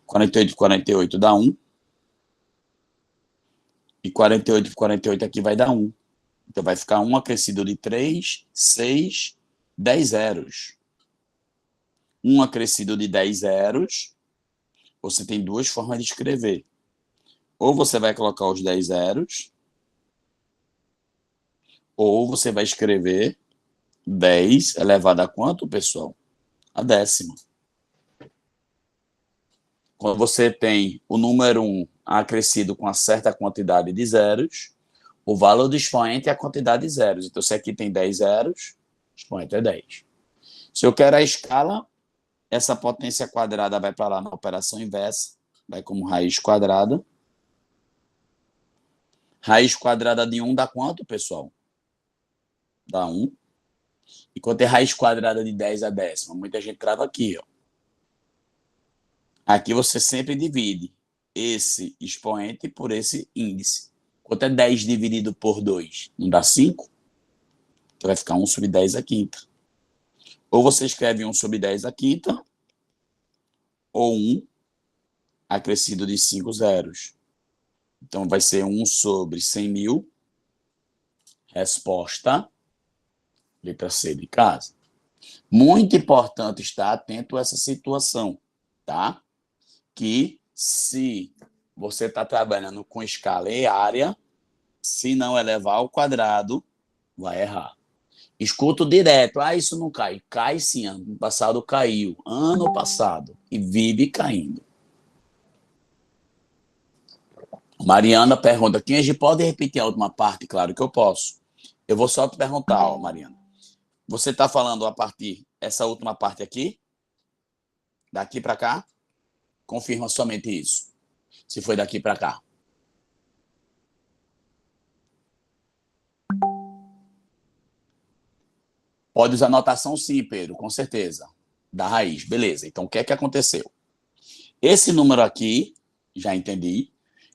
48 por 48 dá 1. E 48 por 48 aqui vai dar 1. Então vai ficar 1 acrescido de 3, 6, 10 zeros. 1 acrescido de 10 zeros, você tem 2 formas de escrever. Ou você vai colocar os 10 zeros, ou você vai escrever 10 elevado a quanto, pessoal? A décima. Quando você tem o número 1 acrescido com uma certa quantidade de zeros, o valor do expoente é a quantidade de zeros. Então, se aqui tem 10 zeros, o expoente é 10. Se eu quero a escala, essa potência quadrada vai para lá na operação inversa, vai como raiz quadrada. Raiz quadrada de 1 dá quanto, pessoal? Dá 1. E quanto é raiz quadrada de 10 a décima? Muita gente trava aqui, ó. Aqui você sempre divide esse expoente por esse índice. Quanto é 10 dividido por 2? Não dá 5? Então vai ficar 1 sobre 10 a quinta. Ou você escreve 1 sobre 10 a quinta, ou 1 acrescido de 5 zeros. Então vai ser 1 sobre 100 mil. Resposta, letra C de casa. Muito importante estar atento a essa situação, tá? Que se você está trabalhando com escala e área, se não elevar ao quadrado, vai errar. Escuto direto, isso não cai. Cai sim, ano passado caiu. Ano passado. E vive caindo. Mariana pergunta, Kenji, pode repetir a última parte? Claro que eu posso. Eu vou só te perguntar, ó, Mariana. Você está falando a partir essa última parte aqui? Daqui para cá? Confirma somente isso. Se foi daqui para cá. Pode usar notação sim, Pedro, com certeza. Da raiz, beleza. Então, o que é que aconteceu? Esse número aqui, já entendi.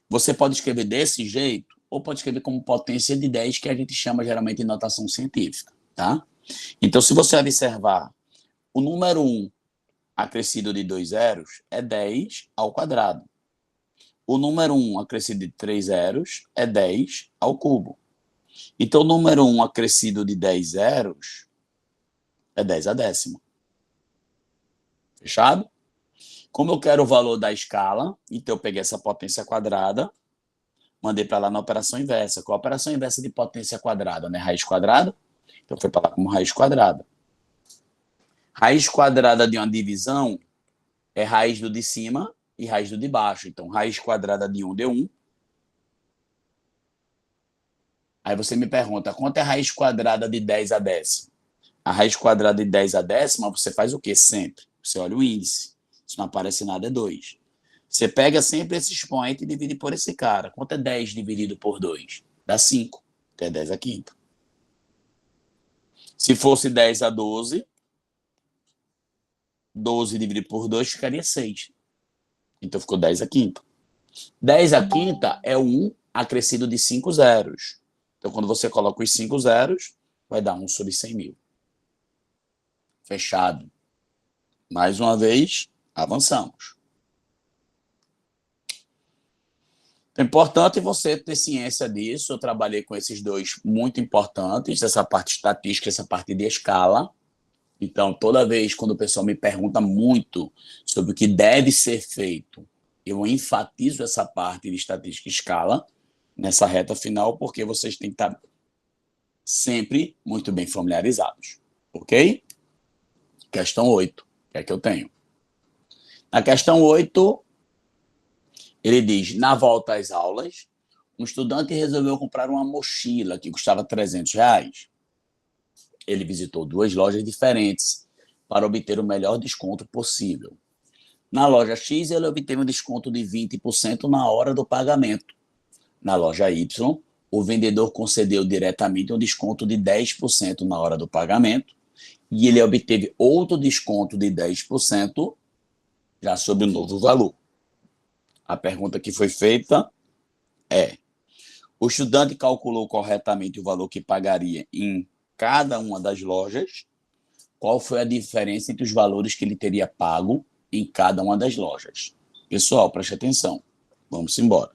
Você pode escrever desse jeito, ou pode escrever como potência de 10, que a gente chama geralmente de notação científica, tá? Então, se você observar, o número 1 acrescido de 2 zeros é 10 ao quadrado. O número 1 acrescido de 3 zeros é 10 ao cubo. Então, o número 1 acrescido de 10 zeros é 10 a décima. Fechado? Como eu quero o valor da escala, então eu peguei essa potência quadrada, mandei para lá na operação inversa. Qual a operação inversa de potência quadrada? Né? Raiz quadrada? Então foi para lá como raiz quadrada. Raiz quadrada de uma divisão é raiz do de cima e raiz do de baixo. Então, raiz quadrada de 1 deu 1. Aí você me pergunta, quanto é raiz quadrada de 10 a décima? A raiz quadrada de 10 a décima, você faz o quê? Sempre. Você olha o índice. Se não aparece nada, é 2. Você pega sempre esse expoente e divide por esse cara. Quanto é 10 dividido por 2? Dá 5. Então é 10 a quinta. Se fosse 10 a 12, 12 dividido por 2 ficaria 6. Então ficou 10 a quinta. 10 a quinta é 1 acrescido de 5 zeros. Então quando você coloca os 5 zeros, vai dar 1 sobre 100 mil. Fechado. Mais uma vez, avançamos. É importante você ter ciência disso. Eu trabalhei com esses dois muito importantes, essa parte estatística, essa parte de escala. Então, toda vez quando o pessoal me pergunta muito sobre o que deve ser feito, eu enfatizo essa parte de estatística e escala nessa reta final, porque vocês têm que estar sempre muito bem familiarizados. Ok? Questão 8, que é que eu tenho. Na questão 8, ele diz, na volta às aulas, um estudante resolveu comprar uma mochila que custava R$ 300. Ele visitou 2 lojas diferentes para obter o melhor desconto possível. Na loja X, ele obteve um desconto de 20% na hora do pagamento. Na loja Y, o vendedor concedeu diretamente um desconto de 10% na hora do pagamento e ele obteve outro desconto de 10% já sobre o novo valor. A pergunta que foi feita é: o estudante calculou corretamente o valor que pagaria em cada uma das lojas? Qual foi a diferença entre os valores que ele teria pago em cada uma das lojas? Pessoal, preste atenção. Vamos embora.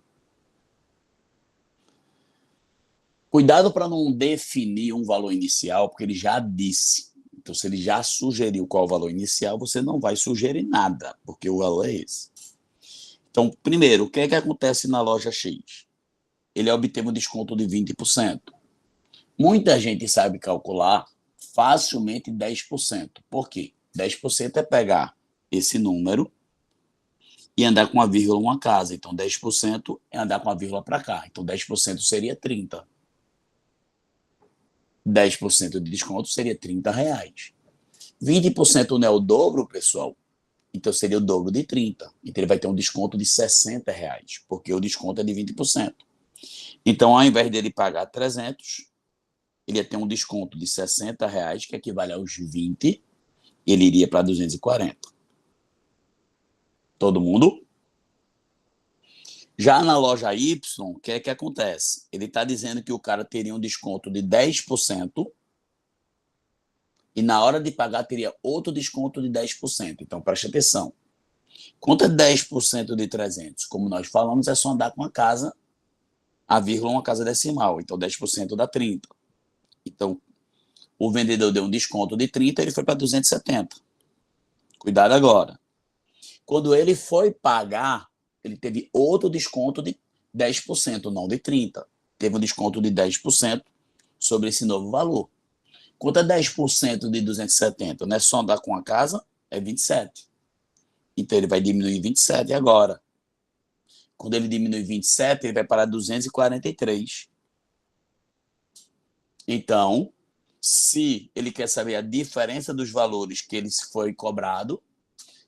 Cuidado para não definir um valor inicial, porque ele já disse. Então, se ele já sugeriu qual é o valor inicial, você não vai sugerir nada, porque o valor é esse. Então, primeiro, o que é que acontece na loja X? Ele obteve um desconto de 20%. Muita gente sabe calcular facilmente 10%. Por quê? 10% é pegar esse número e andar com uma vírgula uma casa. Então, 10% é andar com uma vírgula para cá. Então, 10% seria 30. 10% de desconto seria R$ 30. 20% não é o dobro, pessoal? Então, seria o dobro de 30. Então, ele vai ter um desconto de R$ 60, porque o desconto é de 20%. Então, ao invés dele pagar 300, ele ia ter um desconto de R$ 60, que equivale aos 20, ele iria para 240. Todo mundo? Já na loja Y, o que é que acontece? Ele está dizendo que o cara teria um desconto de 10% e na hora de pagar teria outro desconto de 10%. Então, preste atenção. Quanto é 10% de 300? Como nós falamos, é só andar com a casa, a vírgula uma casa decimal. Então, 10% dá 30. Então, o vendedor deu um desconto de 30, ele foi para 270. Cuidado agora. Quando ele foi pagar, ele teve outro desconto de 10%, não de 30%. Teve um desconto de 10% sobre esse novo valor. Quanto é 10% de 270? Não é só andar com a casa? É 27. Então, ele vai diminuir 27 agora. Quando ele diminui 27, ele vai para 243. Então, se ele quer saber a diferença dos valores que ele foi cobrado,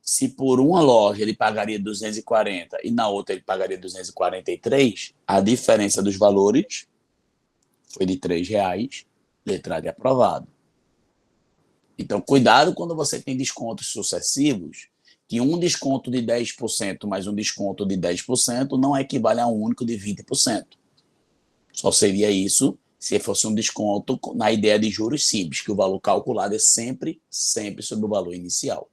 se por uma loja ele pagaria 240 e na outra ele pagaria 243, a diferença dos valores foi de R$ 3, letra de aprovado. Então, cuidado quando você tem descontos sucessivos, que um desconto de 10% mais um desconto de 10% não equivale a um único de 20%. Só seria isso se fosse um desconto na ideia de juros simples, que o valor calculado é sempre sobre o valor inicial.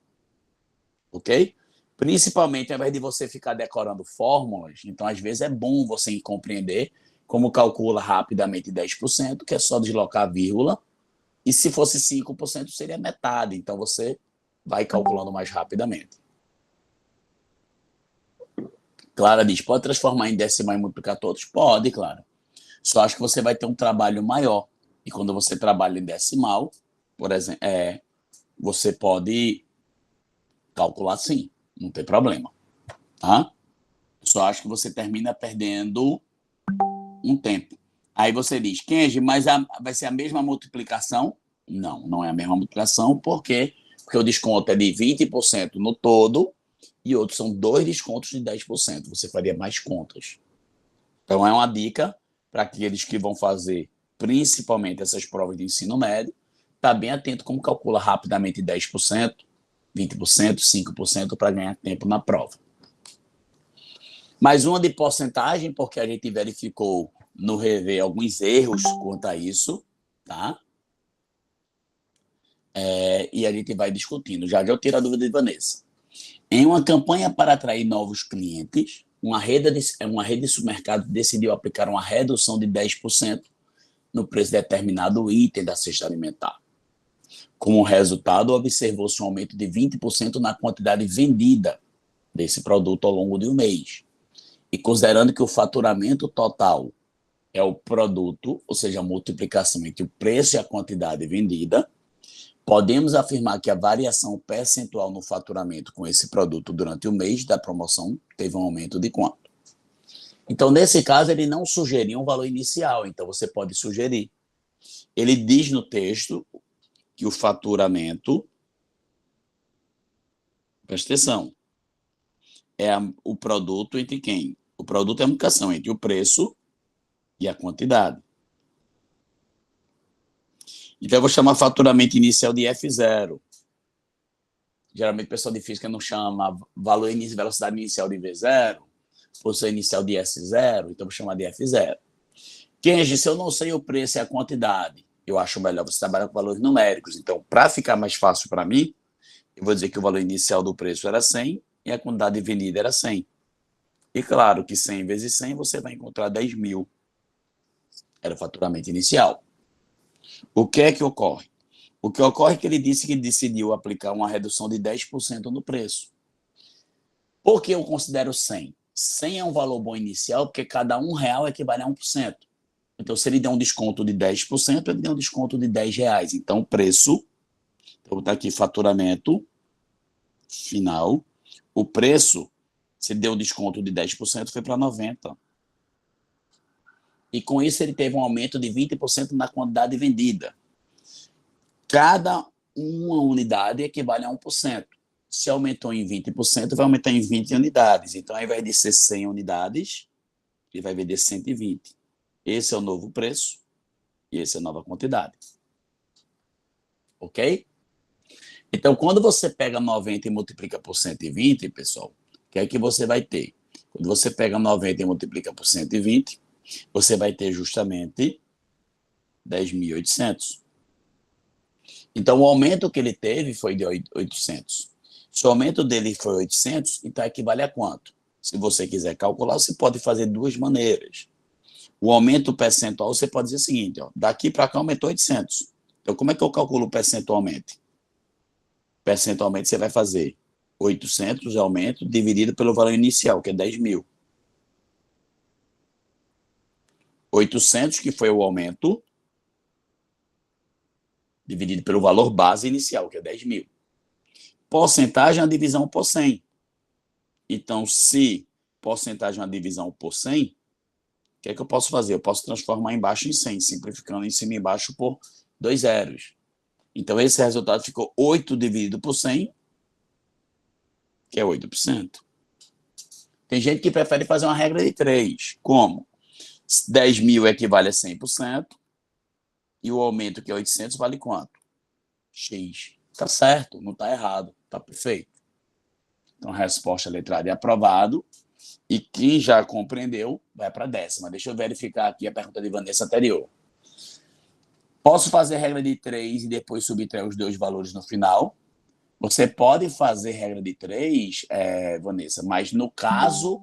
Ok? Principalmente, ao invés de você ficar decorando fórmulas, então, às vezes, é bom você compreender como calcula rapidamente 10%, que é só deslocar a vírgula, e se fosse 5%, seria metade. Então, você vai calculando mais rapidamente. Clara diz, pode transformar em decimal e multiplicar todos? Pode, Clara. Só acho que você vai ter um trabalho maior. E quando você trabalha em decimal, por exemplo, você pode calcular sim, não tem problema. Tá? Só acho que você termina perdendo um tempo. Aí você diz, Kenji, mas vai ser a mesma multiplicação? Não, não é a mesma multiplicação. Por quê? Porque o desconto é de 20% no todo e outros são 2 descontos de 10%. Você faria mais contas. Então, é uma dica para aqueles que vão fazer principalmente essas provas de ensino médio, tá bem atento como calcula rapidamente 10%, 20%, 5% para ganhar tempo na prova. Mais uma de porcentagem, porque a gente verificou no rever alguns erros quanto a isso, tá? E a gente vai discutindo. Já eu tiro a dúvida de Vanessa. Em uma campanha para atrair novos clientes, uma rede de supermercado decidiu aplicar uma redução de 10% no preço de determinado item da cesta alimentar. Como resultado, observou-se um aumento de 20% na quantidade vendida desse produto ao longo de um mês. E considerando que o faturamento total é o produto, ou seja, a multiplicação entre o preço e a quantidade vendida, podemos afirmar que a variação percentual no faturamento com esse produto durante o mês da promoção teve um aumento de quanto? Então, nesse caso, ele não sugeriu um valor inicial, então você pode sugerir. Ele diz no texto que o faturamento, presta atenção, é o produto entre quem? O produto é a multiplicação entre o preço e a quantidade. Então, eu vou chamar faturamento inicial de F0. Geralmente, o pessoal de física não chama valor inicial, velocidade inicial de V0, posição inicial de S0, então vou chamar de F0. Kenji, se eu não sei o preço e a quantidade, eu acho melhor você trabalhar com valores numéricos. Então, para ficar mais fácil para mim, eu vou dizer que o valor inicial do preço era 100 e a quantidade vendida era 100. E claro que 100 vezes 100 você vai encontrar 10 mil. Era o faturamento inicial. O que é que ocorre? O que ocorre é que ele disse que decidiu aplicar uma redução de 10% no preço. Por que eu considero 100? 100 é um valor bom inicial porque cada R$1 equivale a 1%. Então, se ele der um desconto de 10%, ele deu um desconto de R$10. Então, o preço, vou botar aqui faturamento final, o preço, se deu um desconto de 10%, foi para 90%. E com isso ele teve um aumento de 20% na quantidade vendida. Cada uma unidade equivale a 1%. Se aumentou em 20%, vai aumentar em 20 unidades. Então, ao invés de ser 100 unidades, ele vai vender 120. Esse é o novo preço e essa é a nova quantidade. Ok? Então, quando você pega 90 e multiplica por 120, pessoal, o que é que você vai ter? Quando você pega 90 e multiplica por 120, você vai ter justamente 10.800. Então, o aumento que ele teve foi de 800. Se o aumento dele foi 800, então equivale a quanto? Se você quiser calcular, você pode fazer duas maneiras. O aumento percentual, você pode dizer o seguinte, ó, daqui para cá aumentou 800. Então, como é que eu calculo percentualmente? Percentualmente, você vai fazer 800 de aumento dividido pelo valor inicial, que é 10 mil. 800, que foi o aumento, dividido pelo valor base inicial, que é 10 mil. Porcentagem é uma divisão por 100. Então, se porcentagem é uma divisão por 100, o que é que eu posso fazer? Eu posso transformar embaixo em 100, simplificando em cima e embaixo por 2 zeros. Então, esse resultado ficou 8 dividido por 100, que é 8%. Tem gente que prefere fazer uma regra de 3. Como? 10 mil equivale a 100%, e o aumento, que é 800, vale quanto? X. Tá certo, não tá errado, tá perfeito. Então, a resposta letrada é aprovado. E quem já compreendeu, vai para a 10ª. Deixa eu verificar aqui a pergunta de Vanessa anterior. Posso fazer regra de 3 e depois subtrair os dois valores no final? Você pode fazer regra de 3, Vanessa, mas no caso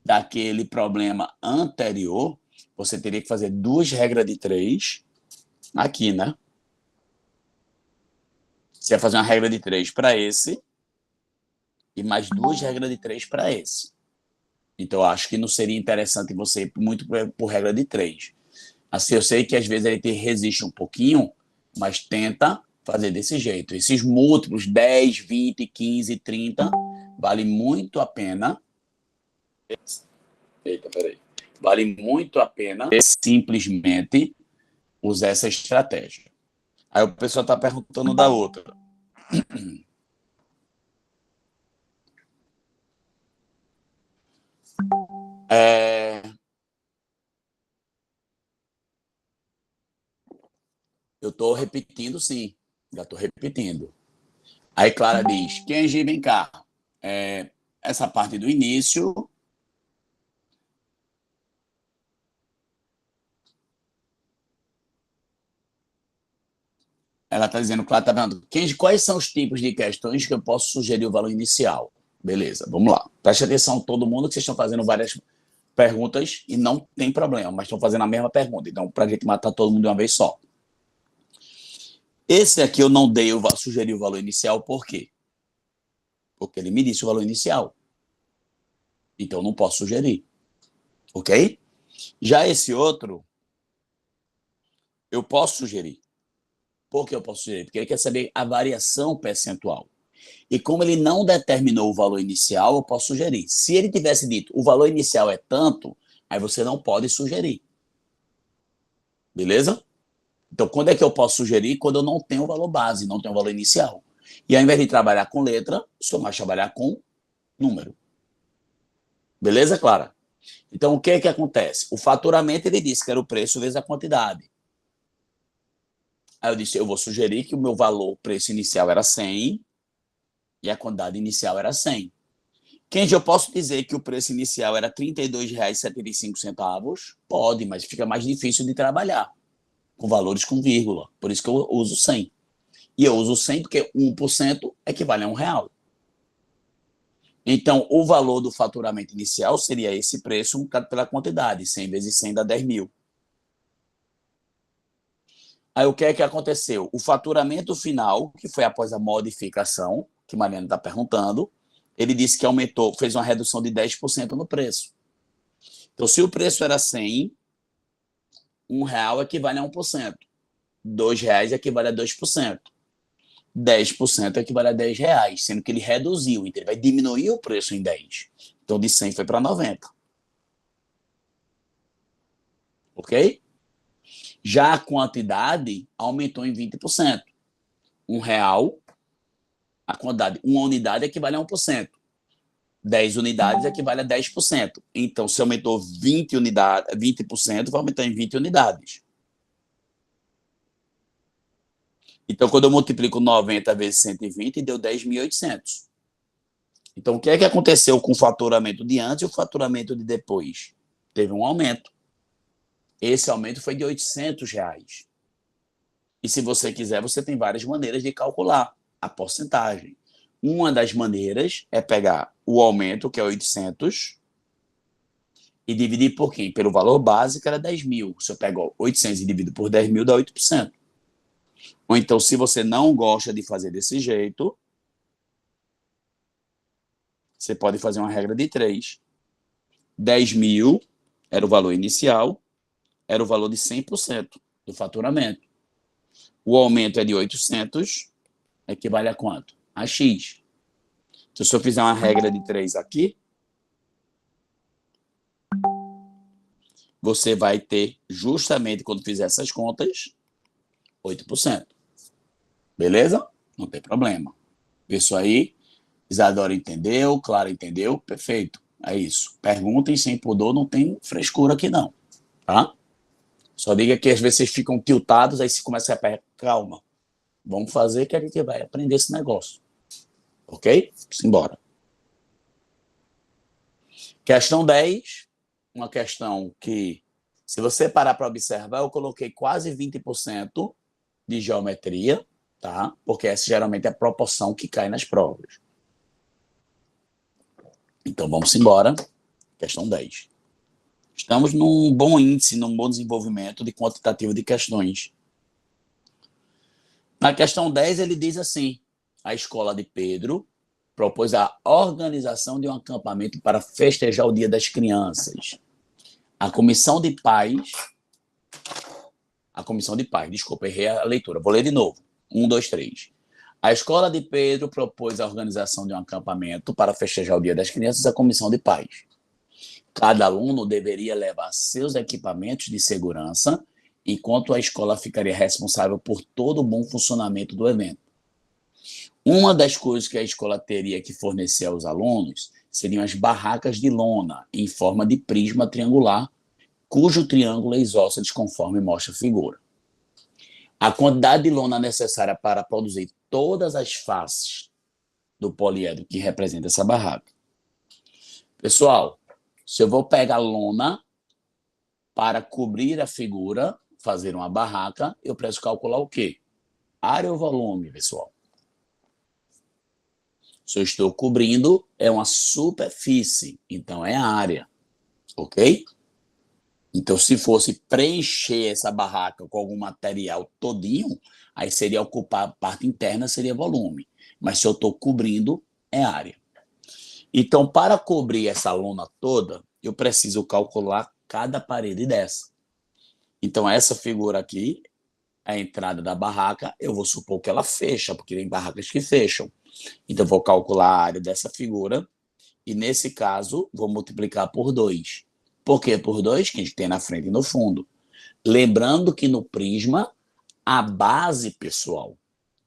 daquele problema anterior, você teria que fazer duas regras de 3 aqui, né? Você vai fazer uma regra de 3 para esse e mais duas regras de 3 para esse. Então, eu acho que não seria interessante você ir muito por regra de 3. Assim, eu sei que às vezes ele resiste um pouquinho, mas tenta fazer desse jeito. Esses múltiplos, 10, 20, 15, 30, vale muito a pena. Vale muito a pena simplesmente usar essa estratégia. Aí o pessoal está perguntando da outra. Eu estou repetindo, sim. Já estou repetindo. Aí Clara diz, Kenji, vem cá. Essa parte do início... Ela está dizendo, Clara está perguntando, Kenji, quais são os tipos de questões que eu posso sugerir o valor inicial? Beleza, vamos lá. Preste atenção todo mundo, que vocês estão fazendo várias perguntas e não tem problema, mas estão fazendo a mesma pergunta. Então, para a gente matar todo mundo de uma vez só. Esse aqui eu não sugeri o valor inicial, por quê? Porque ele me disse o valor inicial. Então, eu não posso sugerir. Ok? Já esse outro, eu posso sugerir. Por que eu posso sugerir? Porque ele quer saber a variação percentual. E como ele não determinou o valor inicial, eu posso sugerir. Se ele tivesse dito o valor inicial é tanto, aí você não pode sugerir. Beleza? Então, quando é que eu posso sugerir? Quando eu não tenho o valor base, não tenho o valor inicial. E ao invés de trabalhar com letra, sou mais trabalhar com número. Beleza, Clara? Então, o que é que acontece? O faturamento, ele disse que era o preço vezes a quantidade. Aí eu disse, eu vou sugerir que o meu valor, o preço inicial era 100 e a quantidade inicial era 100. Kenji, eu posso dizer que o preço inicial era R$ 32,75? Pode, mas fica mais difícil de trabalhar, com valores com vírgula. Por isso que eu uso 100. E eu uso 100 porque 1% equivale a R$ 1. Então, o valor do faturamento inicial seria esse preço multiplicado pela quantidade. 100 vezes 100 dá 10 mil. Aí o que é que aconteceu? O faturamento final, que foi após a modificação, que Mariana está perguntando, ele disse que aumentou, fez uma redução de 10% no preço. Então, se o preço era 100, R$ 1 equivale a 1%. R$ 2 equivale a 2%. 10% equivale a R$ 10, sendo que ele reduziu, então ele vai diminuir o preço em 10. Então, de 100 foi para 90. Ok? Já a quantidade aumentou em 20%. R$ 1, a quantidade, uma unidade equivale a 1%. 10 unidades equivale a 10%. Então, se aumentou 20 unidades, 20%, vai aumentar em 20 unidades. Então, quando eu multiplico 90 vezes 120, deu 10.800. Então, o que é que aconteceu com o faturamento de antes e o faturamento de depois? Teve um aumento. Esse aumento foi de R$ 800. E se você quiser, você tem várias maneiras de calcular a porcentagem. Uma das maneiras é pegar o aumento, que é 800, e dividir por quem? Pelo valor base, que era 10 mil. Se eu pego 800 e divido por 10 mil, dá 8%. Ou então, se você não gosta de fazer desse jeito, você pode fazer uma regra de 3. 10 mil era o valor inicial, era o valor de 100% do faturamento. O aumento é de 800, equivale a quanto? A X. Então, se eu fizer uma regra de 3 aqui, você vai ter, justamente quando fizer essas contas, 8%. Beleza? Não tem problema. Isso aí, Isadora entendeu, Clara entendeu, perfeito. É isso. Perguntem sem pudor, não tem frescura aqui não, tá? Só diga que às vezes vocês ficam tiltados, aí se começa a perguntar, calma, vamos fazer que a gente vai aprender esse negócio. Ok? Simbora. Questão 10, uma questão que, se você parar para observar, eu coloquei quase 20% de geometria, tá? Porque essa geralmente é a proporção que cai nas provas. Então, vamos embora. Questão 10. Estamos num bom índice, num bom desenvolvimento de quantitativo de questões. Na questão 10, ele diz assim, a escola de Pedro propôs a organização de um acampamento para festejar o Dia das Crianças. A comissão de pais, desculpa, errei a leitura, vou ler de novo. 1, 2, 3. A escola de Pedro propôs a organização de um acampamento para festejar o Dia das Crianças, a comissão de pais. Cada aluno deveria levar seus equipamentos de segurança, enquanto a escola ficaria responsável por todo o bom funcionamento do evento. Uma das coisas que a escola teria que fornecer aos alunos seriam as barracas de lona, em forma de prisma triangular, cujo triângulo é isósceles, conforme mostra a figura. A quantidade de lona necessária para produzir todas as faces do poliedro que representa essa barraca. Pessoal, se eu vou pegar lona para cobrir a figura, fazer uma barraca, eu preciso calcular o quê? Área ou volume, pessoal? Se eu estou cobrindo, é uma superfície, então é a área, ok? Então, se fosse preencher essa barraca com algum material todinho, aí seria ocupar a parte interna, seria volume. Mas se eu estou cobrindo, é área. Então, para cobrir essa lona toda, eu preciso calcular cada parede dessa. Então, essa figura aqui, a entrada da barraca, eu vou supor que ela fecha, porque tem barracas que fecham. Então, eu vou calcular a área dessa figura e, nesse caso, vou multiplicar por 2. Por que por 2? Que a gente tem na frente e no fundo. Lembrando que no prisma, a base, pessoal,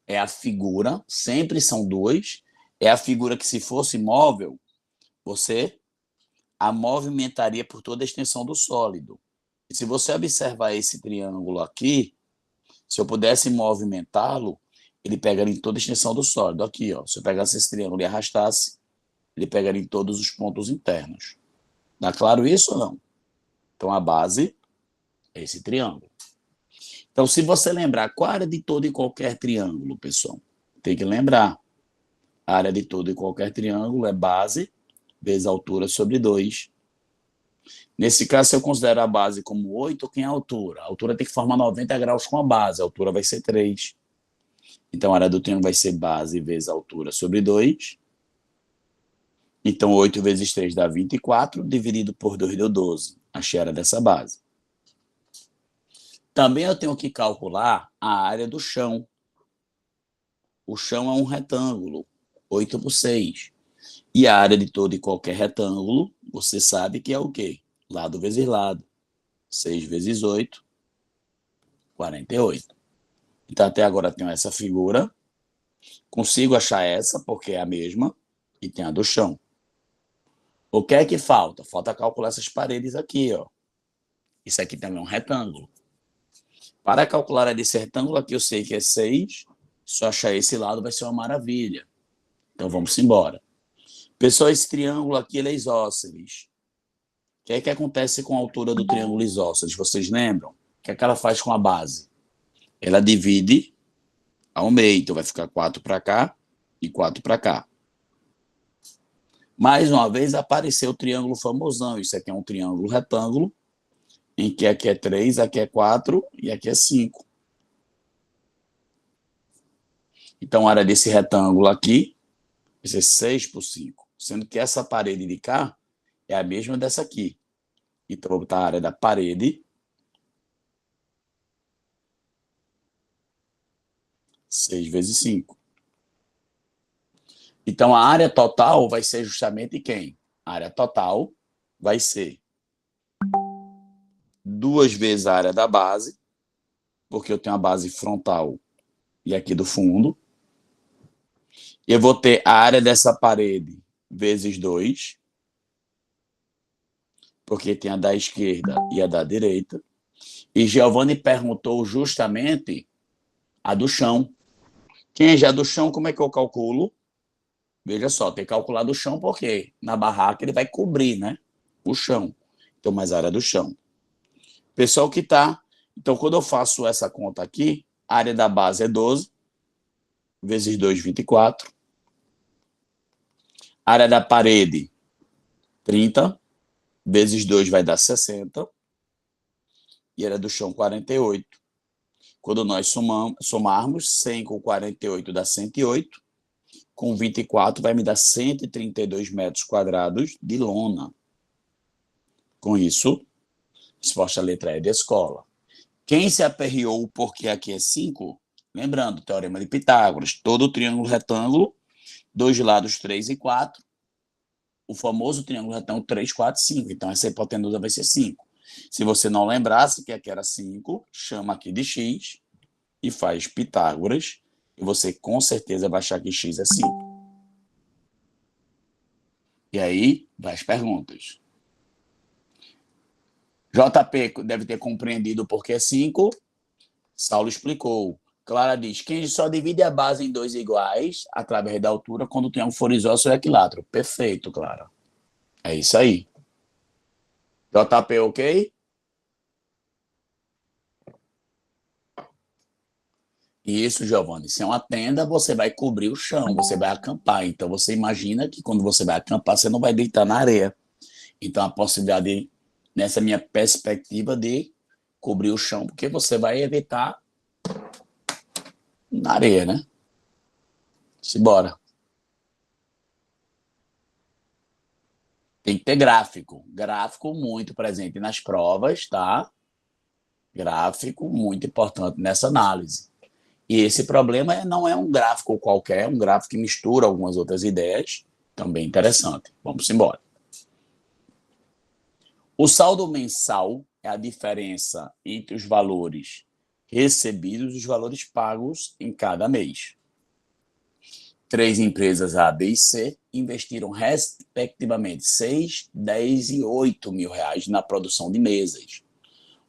é a figura, sempre são duas, é a figura que, se fosse móvel, você a movimentaria por toda a extensão do sólido. E se você observar esse triângulo aqui, se eu pudesse movimentá-lo, ele pegaria em toda a extensão do sólido. Aqui, ó, se eu pegasse esse triângulo e arrastasse, ele pegaria em todos os pontos internos. Dá claro isso ou não? Então, a base é esse triângulo. Então, se você lembrar qual a área de todo e qualquer triângulo, pessoal, tem que lembrar. A área de todo e qualquer triângulo é base vezes altura sobre 2. Nesse caso, se eu considero a base como 8, quem é a altura? A altura tem que formar 90 graus com a base, a altura vai ser 3. Então, a área do triângulo vai ser base vezes altura sobre 2. Então, 8 vezes 3 dá 24, dividido por 2 deu 12. Achei a área dessa base. Também eu tenho que calcular a área do chão. O chão é um retângulo, 8 por 6. E a área de todo e qualquer retângulo, você sabe que é o quê? Lado vezes lado. 6 vezes 8, 48. Então, até agora tenho essa figura. Consigo achar essa, porque é a mesma. E tem a do chão. O que é que falta? Falta calcular essas paredes aqui, ó. Isso aqui também é um retângulo. Para calcular desse retângulo aqui, eu sei que é 6. Se eu achar esse lado, vai ser uma maravilha. Então, vamos embora. Pessoal, esse triângulo aqui, ele é isósceles. O que é que acontece com a altura do triângulo isósceles? Vocês lembram? O que é que ela faz com a base? Ela divide ao meio. Então, vai ficar 4 para cá e 4 para cá. Mais uma vez, apareceu o triângulo famosão. Isso aqui é um triângulo retângulo, em que aqui é 3, aqui é 4 e aqui é 5. Então, a área desse retângulo aqui vai ser 6 por 5. Sendo que essa parede de cá é a mesma dessa aqui. Então, vou botar a área da parede. 6 vezes 5. Então, a área total vai ser justamente quem? A área total vai ser 2 vezes a área da base, porque eu tenho a base frontal e aqui do fundo. Eu vou ter a área dessa parede vezes 2, porque tem a da esquerda e a da direita. E Giovanni perguntou justamente a do chão. Quem é já do chão, como é que eu calculo? Veja só, tem que calcular do chão, porque na barraca ele vai cobrir, né? O chão. Então, mais a área do chão. Pessoal que tá... Então, quando eu faço essa conta aqui, a área da base é 12, vezes 2, 24. A área da parede, 30, vezes 2 vai dar 60. E a área do chão, 48. Quando nós somarmos, 100 com 48 dá 108. Com 24 vai me dar 132 metros quadrados de lona. Com isso, resposta a letra E da escola. Quem se aperreou porque aqui é 5? Lembrando, teorema de Pitágoras. Todo triângulo retângulo, dois lados 3 e 4. O famoso triângulo retângulo 3, 4, 5. Então, essa hipotenusa vai ser 5. Se você não lembrasse que aqui era 5, chama aqui de x e faz Pitágoras. E você com certeza vai achar que x é 5. E aí, vai as perguntas. JP deve ter compreendido por que 5. Saulo explicou. Clara diz, quem só divide a base em 2 iguais, através da altura, quando o triângulo for isósceles é equilátero. Perfeito, Clara. É isso aí. JP, ok? Isso, Giovanni. Se é uma tenda, você vai cobrir o chão, você vai acampar. Então, você imagina que quando você vai acampar, você não vai deitar na areia. Então, a possibilidade nessa minha perspectiva de cobrir o chão, porque você vai evitar na areia, né? Simbora. Tem que ter gráfico. Gráfico muito presente nas provas, tá? Gráfico muito importante nessa análise. E esse problema não é um gráfico qualquer, é um gráfico que mistura algumas outras ideias, também interessante. Vamos embora. O saldo mensal é a diferença entre os valores recebidos e os valores pagos em cada mês. 3 empresas A, B e C investiram respectivamente 6, 10 e 8 mil reais na produção de mesas.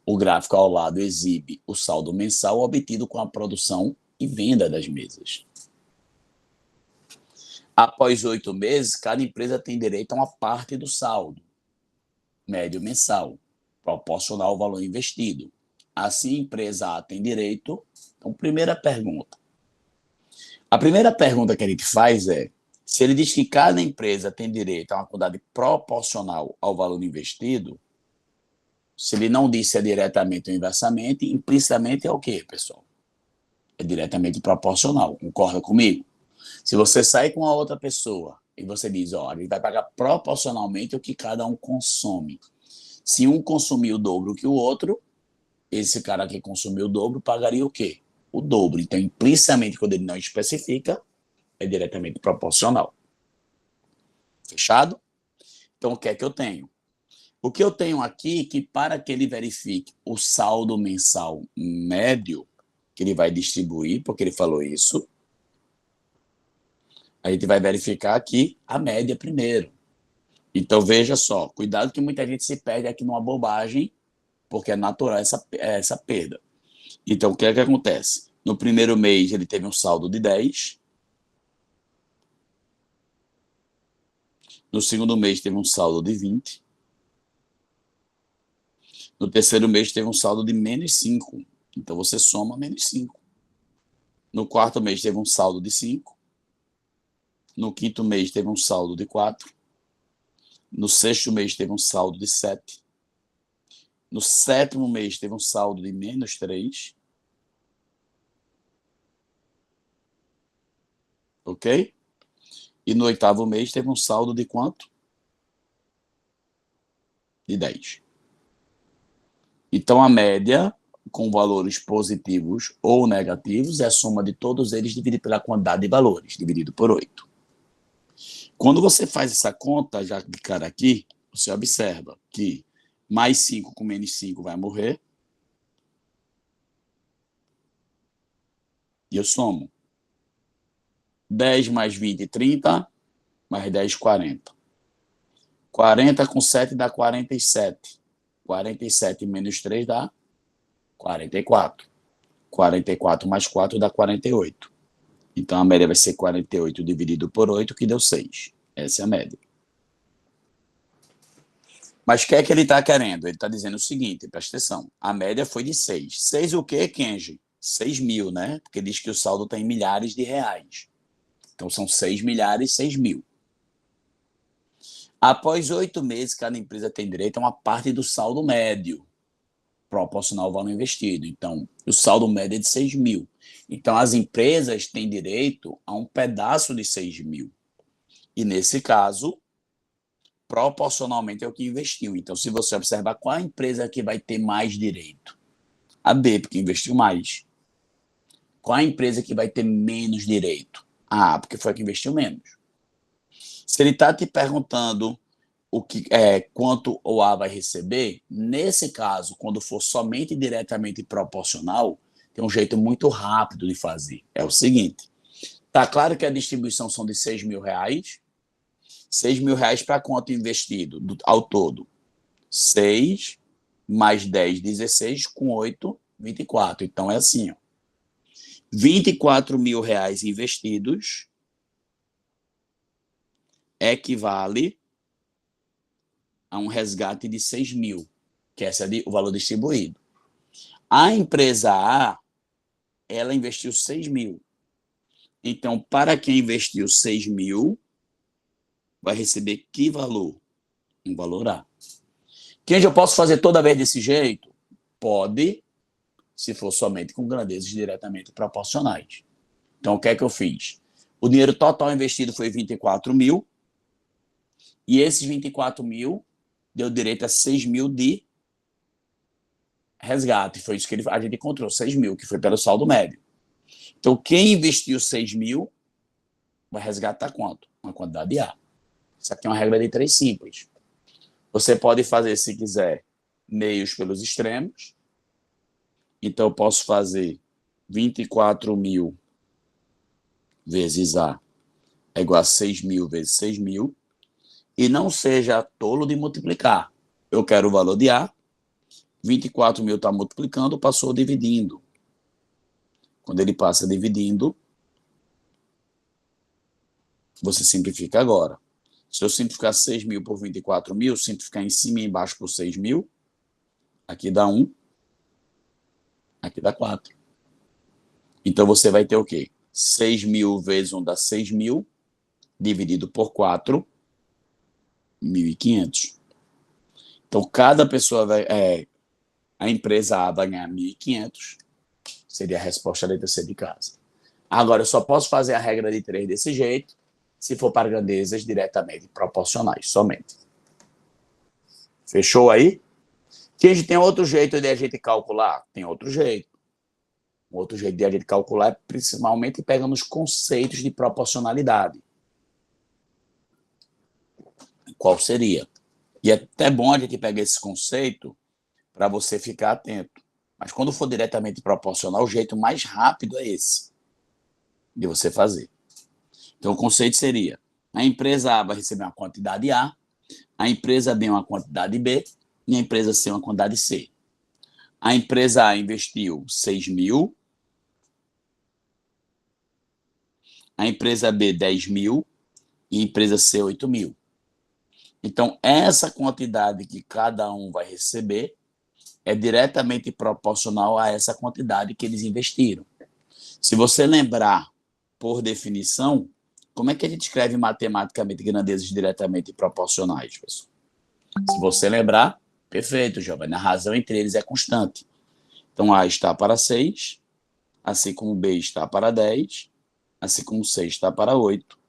O gráfico ao lado exibe o saldo mensal obtido com a produção e venda das mesas. Após 8 meses, cada empresa tem direito a uma parte do saldo médio mensal, proporcional ao valor investido. Assim, a empresa A tem direito. Então, primeira pergunta. A primeira pergunta que a gente faz é: se ele diz que cada empresa tem direito a uma quantidade proporcional ao valor investido, se ele não disse é diretamente ou inversamente, implicitamente é o quê, pessoal? É diretamente proporcional. Concorda comigo? Se você sai com a outra pessoa e você diz, ó, ele vai pagar proporcionalmente o que cada um consome. Se um consumir o dobro que o outro, esse cara que consumiu o dobro pagaria o quê? O dobro. Então, implicitamente, quando ele não especifica, é diretamente proporcional. Fechado? Então, o que é que eu tenho? O que eu tenho aqui, que para que ele verifique o saldo mensal médio, que ele vai distribuir, porque ele falou isso, a gente vai verificar aqui a média primeiro. Então, veja só, cuidado que muita gente se perde aqui numa bobagem, porque é natural essa perda. Então, o que é que acontece? No primeiro mês, ele teve um saldo de 10. No segundo mês, teve um saldo de 20. No terceiro mês, teve um saldo de menos 5. Então, você soma menos 5. No quarto mês, teve um saldo de 5. No quinto mês, teve um saldo de 4. No sexto mês, teve um saldo de 7. No sétimo mês, teve um saldo de menos 3. Ok? E no oitavo mês, teve um saldo de quanto? De 10. Então, a média, com valores positivos ou negativos, é a soma de todos eles dividido pela quantidade de valores, dividido por 8. Quando você faz essa conta, já de cara aqui, você observa que mais 5 com menos 5 vai morrer. E eu somo. 10 mais 20, 30, mais 10, 40. 40 com 7 dá 47. 47 menos 3 dá 44. 44 mais 4 dá 48. Então, a média vai ser 48 dividido por 8, que deu 6. Essa é a média. Mas o que é que ele está querendo? Ele está dizendo o seguinte, presta atenção. A média foi de 6. 6 o quê, Kenji? 6 mil, né? Porque diz que o saldo está em milhares de reais. Então, são 6 milhares, 6 mil. Após 8 meses, cada empresa tem direito a uma parte do saldo médio, proporcional ao valor investido. Então, o saldo médio é de 6 mil. Então, as empresas têm direito a um pedaço de 6 mil. E, nesse caso, proporcionalmente é o que investiu. Então, se você observar qual a empresa que vai ter mais direito? A B, porque investiu mais. Qual a empresa que vai ter menos direito? A A, porque foi a que investiu menos. Se ele está te perguntando quanto o A vai receber, nesse caso, quando for somente diretamente proporcional, tem um jeito muito rápido de fazer. É o seguinte, tá claro que a distribuição são de 6 mil reais. 6 mil reais para quanto investido ao todo? 6 mais 10, 16, com 8, 24. Então, é assim, ó. 24 mil reais investidos equivale a um resgate de 6 mil, que esse é o valor distribuído. A empresa A, ela investiu 6 mil. Então, para quem investiu 6 mil, vai receber que valor? Um valor A. Kenji, eu posso fazer toda vez desse jeito? Pode, se for somente com grandezas diretamente proporcionais. Então, o que é que eu fiz? O dinheiro total investido foi 24 mil, e esses 24 mil deu direito a 6 mil de resgate. Foi isso que a gente encontrou, 6 mil, que foi pelo saldo médio. Então, quem investiu 6 mil vai resgatar quanto? Uma quantidade A. Isso aqui é uma regra de 3 simples. Você pode fazer, se quiser, meios pelos extremos. Então, eu posso fazer 24 mil vezes A é igual a 6 mil vezes 6 mil. E não seja tolo de multiplicar. Eu quero o valor de A. 24 mil está multiplicando, passou dividindo. Quando ele passa dividindo, você simplifica agora. Se eu simplificar 6 mil por 24 mil, simplificar em cima e embaixo por 6 mil, aqui dá 1, aqui dá 4. Então, você vai ter o quê? 6 mil vezes 1 dá 6 mil, dividido por 4, 1.500. Então, cada pessoa vai... a empresa A vai ganhar 1.500, seria a resposta da letra C de casa. Agora, eu só posso fazer a regra de 3 desse jeito, se for para grandezas diretamente proporcionais, somente. Fechou aí? Que a gente tem outro jeito de a gente calcular? Tem outro jeito. Um outro jeito de a gente calcular é principalmente pegando os conceitos de proporcionalidade. Qual seria? E é até bom a gente pegar esse conceito para você ficar atento. Mas quando for diretamente proporcional, o jeito mais rápido é esse de você fazer. Então, o conceito seria: a empresa A vai receber uma quantidade A, a empresa B uma quantidade B e a empresa C uma quantidade C. A empresa A investiu 6 mil, a empresa B 10 mil e a empresa C 8 mil. Então, essa quantidade que cada um vai receber é diretamente proporcional a essa quantidade que eles investiram. Se você lembrar, por definição, como é que a gente escreve matematicamente grandezas diretamente proporcionais, pessoal? Se você lembrar, perfeito, Giovanni, a razão entre eles é constante. Então, A está para 6, assim como B está para 10, assim como C está para 8.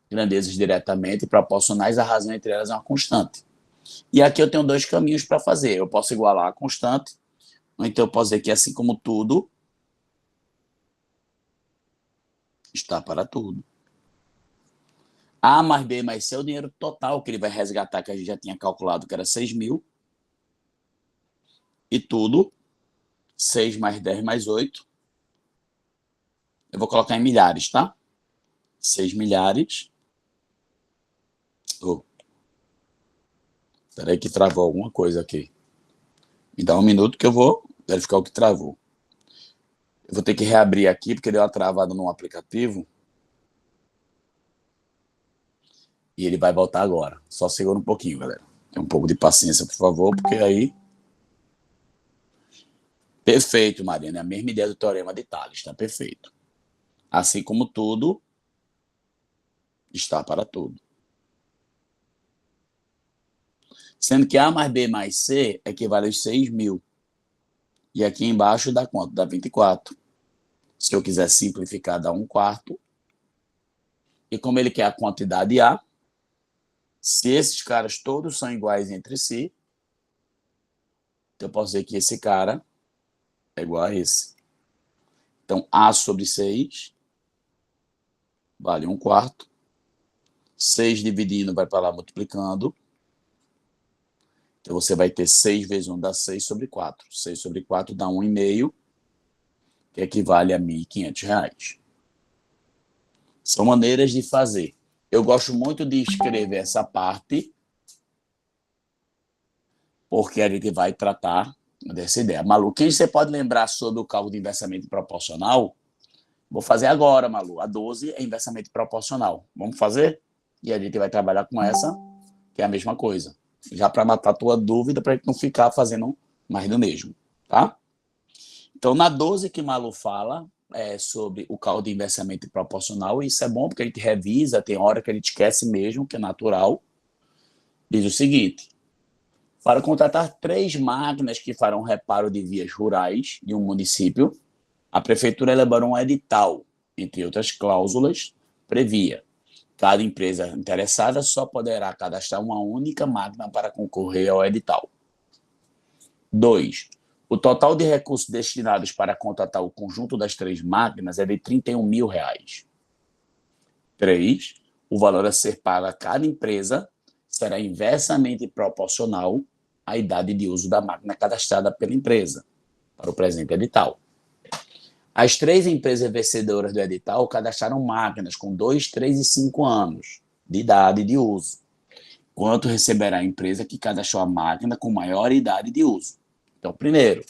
Grandezas diretamente proporcionais, a razão entre elas é uma constante. E aqui eu tenho 2 caminhos para fazer. Eu posso igualar a constante, ou então eu posso dizer que assim como tudo está para tudo. A mais B mais C é o dinheiro total que ele vai resgatar, que a gente já tinha calculado que era 6 mil. E tudo, 6 mais 10 mais 8. Eu vou colocar em milhares, tá? 6 milhares. Espera aí que travou alguma coisa aqui. Me dá um minuto que eu vou verificar o que travou. Eu vou ter que reabrir aqui, porque deu uma travada no aplicativo. E ele vai voltar agora. Só segura um pouquinho, galera. Tem um pouco de paciência, por favor, porque aí... Perfeito, Mariana. É a mesma ideia do teorema de Tales, tá? Perfeito. Assim como tudo está para tudo. Sendo que A mais B mais C equivale a 6 mil. E aqui embaixo dá quanto? Dá 24. Se eu quiser simplificar, dá 1/4. E como ele quer a quantidade A, se esses caras todos são iguais entre si, eu posso dizer que esse cara é igual a esse. Então, A sobre 6 vale 1/4. 6 dividindo vai para lá multiplicando. Então, você vai ter 6 vezes 1 dá 6 sobre 4. 6 sobre 4 dá 1,5, que equivale a R$ 1.500. São maneiras de fazer. Eu gosto muito de escrever essa parte, porque a gente vai tratar dessa ideia. Malu, quem você pode lembrar sobre o cálculo de inversamente proporcional? Vou fazer agora, Malu. A 12 é inversamente proporcional. Vamos fazer? E a gente vai trabalhar com essa, que é a mesma coisa. Já para matar a tua dúvida, para a gente não ficar fazendo mais do mesmo, tá? Então, na 12 que Malu fala sobre o cálculo de inversamente proporcional, e isso é bom porque a gente revisa, tem hora que a gente esquece mesmo, que é natural. Diz o seguinte: Para contratar 3 máquinas que farão reparo de vias rurais de um município, a prefeitura elaborou um edital, entre outras cláusulas, previa: cada empresa interessada só poderá cadastrar uma única máquina para concorrer ao edital. 2. O total de recursos destinados para contratar o conjunto das 3 máquinas é de R$ 31 mil. 3. O valor a ser pago a cada empresa será inversamente proporcional à idade de uso da máquina cadastrada pela empresa, para o presente edital. As 3 empresas vencedoras do edital cadastraram máquinas com 2, 3 e 5 anos de idade de uso, quanto receberá a empresa que cadastrou a máquina com maior idade de uso. Então, primeiro,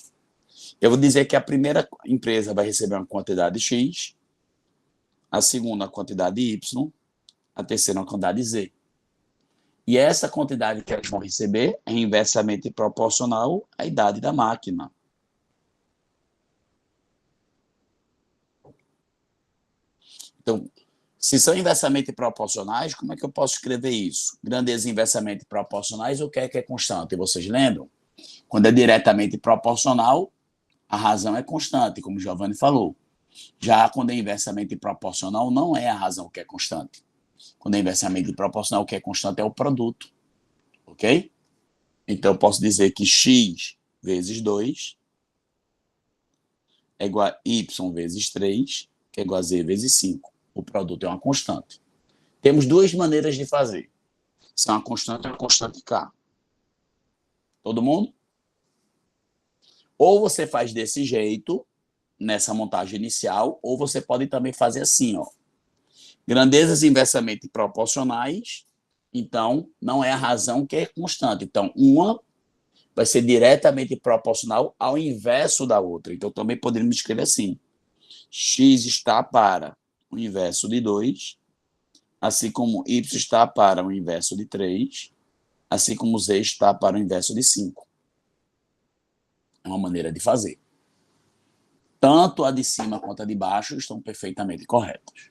eu vou dizer que a primeira empresa vai receber uma quantidade X, a segunda uma quantidade Y, a terceira uma quantidade Z. E essa quantidade que elas vão receber é inversamente proporcional à idade da máquina. Então, se são inversamente proporcionais, como é que eu posso escrever isso? Grandezas inversamente proporcionais, o que é constante? Vocês lembram? Quando é diretamente proporcional, a razão é constante, como o Giovanni falou. Já quando é inversamente proporcional, não é a razão que é constante. Quando é inversamente proporcional, o que é constante é o produto. Ok? Então, eu posso dizer que x vezes 2 é igual a y vezes 3, que é igual a z vezes 5. O produto é uma constante. Temos 2 maneiras de fazer. Se é uma constante K. Todo mundo? Ou você faz desse jeito, nessa montagem inicial, ou você pode também fazer assim, ó. Grandezas inversamente proporcionais, então, não é a razão que é constante. Então, uma vai ser diretamente proporcional ao inverso da outra. Então, também poderíamos escrever assim: x está para o inverso de 2, assim como y está para o inverso de 3, assim como z está para o inverso de 5. É uma maneira de fazer. Tanto a de cima quanto a de baixo estão perfeitamente corretas.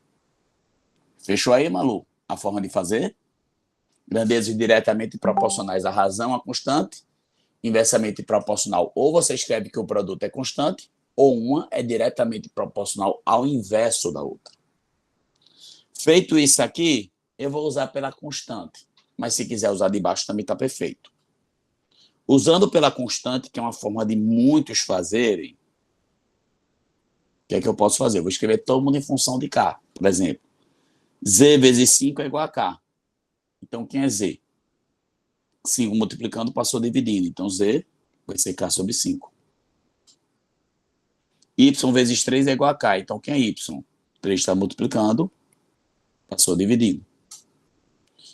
Fechou aí, Malu? A forma de fazer? Grandezas diretamente proporcionais à razão, à constante. Inversamente proporcional, ou você escreve que o produto é constante, ou uma é diretamente proporcional ao inverso da outra. Feito isso aqui, eu vou usar pela constante, mas se quiser usar de baixo também está perfeito. Usando pela constante, que é uma forma de muitos fazerem, o que é que eu posso fazer? Eu vou escrever todo mundo em função de K, por exemplo. Z vezes 5 é igual a K. Então, quem é Z? 5 multiplicando passou dividindo. Então, Z vai ser K sobre 5. Y vezes 3 é igual a K. Então, quem é Y? 3 está multiplicando, passou dividindo.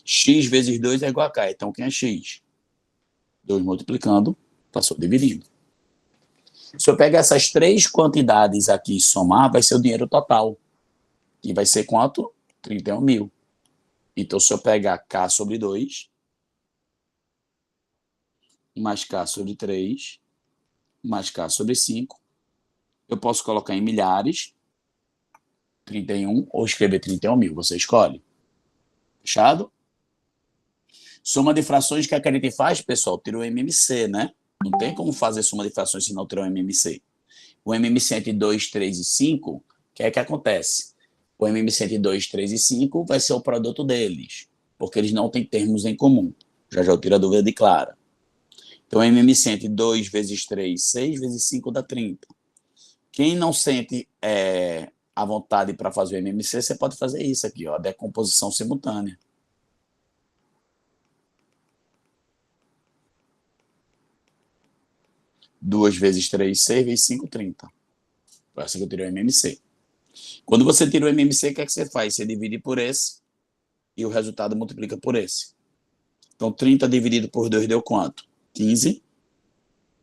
X vezes 2 é igual a K. Então, quem é X? 2 multiplicando, passou dividindo. Se eu pegar essas 3 quantidades aqui e somar, vai ser o dinheiro total. E vai ser quanto? 31 mil. Então, se eu pegar K sobre 2, mais K sobre 3, mais K sobre 5, eu posso colocar em milhares, 31, ou escrever 31 mil, você escolhe. Fechado? Soma de frações que a gente faz, pessoal, tira o MMC, né? Não tem como fazer soma de frações se não tirar o MMC. O MMC entre 2, 3 e 5, o que é que acontece? O MMC entre 2, 3 e 5 vai ser o produto deles, porque eles não têm termos em comum. Já eu tiro a dúvida de Clara. Então, o MMC entre 2 vezes 3, 6 vezes 5 dá 30. Quem não sente a vontade para fazer o MMC, você pode fazer isso aqui, ó, decomposição simultânea. Duas vezes 3, 6 vezes 5, 30. Foi assim que eu tirei o MMC. Quando você tira o MMC, o que é que você faz? Você divide por esse e o resultado multiplica por esse. Então, 30 dividido por 2 deu quanto? 15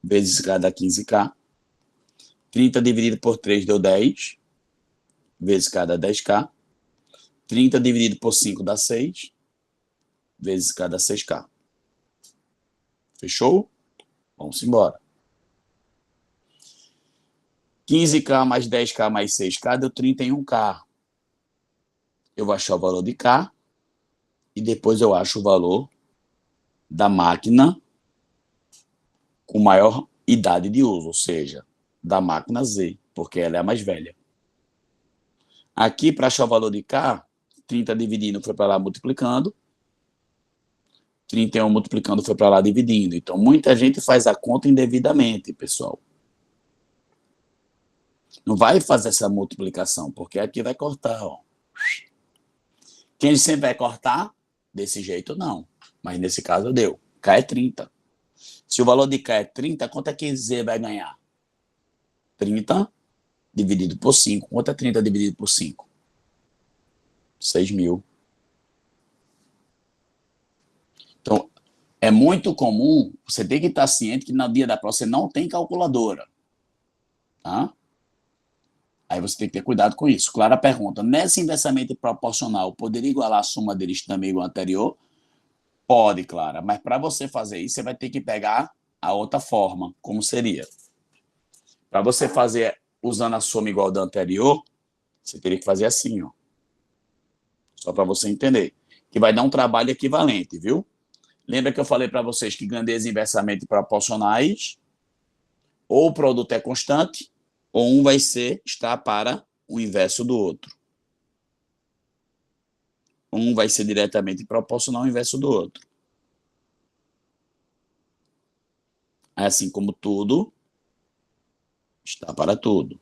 vezes K dá 15K. 30 dividido por 3 deu 10 vezes K dá 10K. 30 dividido por 5 dá 6 vezes K dá 6K. Fechou? Vamos embora. 15K mais 10K mais 6K deu 31K. Eu vou achar o valor de K e depois eu acho o valor da máquina com maior idade de uso, ou seja, da máquina Z, porque ela é a mais velha. Aqui, para achar o valor de K, 30 dividindo foi para lá multiplicando, 31 multiplicando foi para lá dividindo. Então, muita gente faz a conta indevidamente, pessoal. Não vai fazer essa multiplicação, porque aqui vai cortar, ó. Quem sempre vai cortar? Desse jeito, não. Mas nesse caso, deu. K é 30. Se o valor de K é 30, quanto é que Z vai ganhar? 30 dividido por 5. Quanto é 30 dividido por 5? 6.000. Então, é muito comum, você tem que estar ciente que no dia da prova você não tem calculadora. Tá? Aí você tem que ter cuidado com isso. Clara pergunta, nesse inversamente proporcional, poderia igualar a soma deles também igual ao anterior? Pode, Clara, mas para você fazer isso, você vai ter que pegar a outra forma, como seria. Para você fazer usando a soma igual da anterior, você teria que fazer assim, ó. Só para você entender. Que vai dar um trabalho equivalente, viu? Lembra que eu falei para vocês que grandezas inversamente proporcionais, ou o produto é constante, ou um vai estar para o inverso do outro. Um vai ser diretamente proporcional ao inverso do outro. Assim como tudo está para tudo.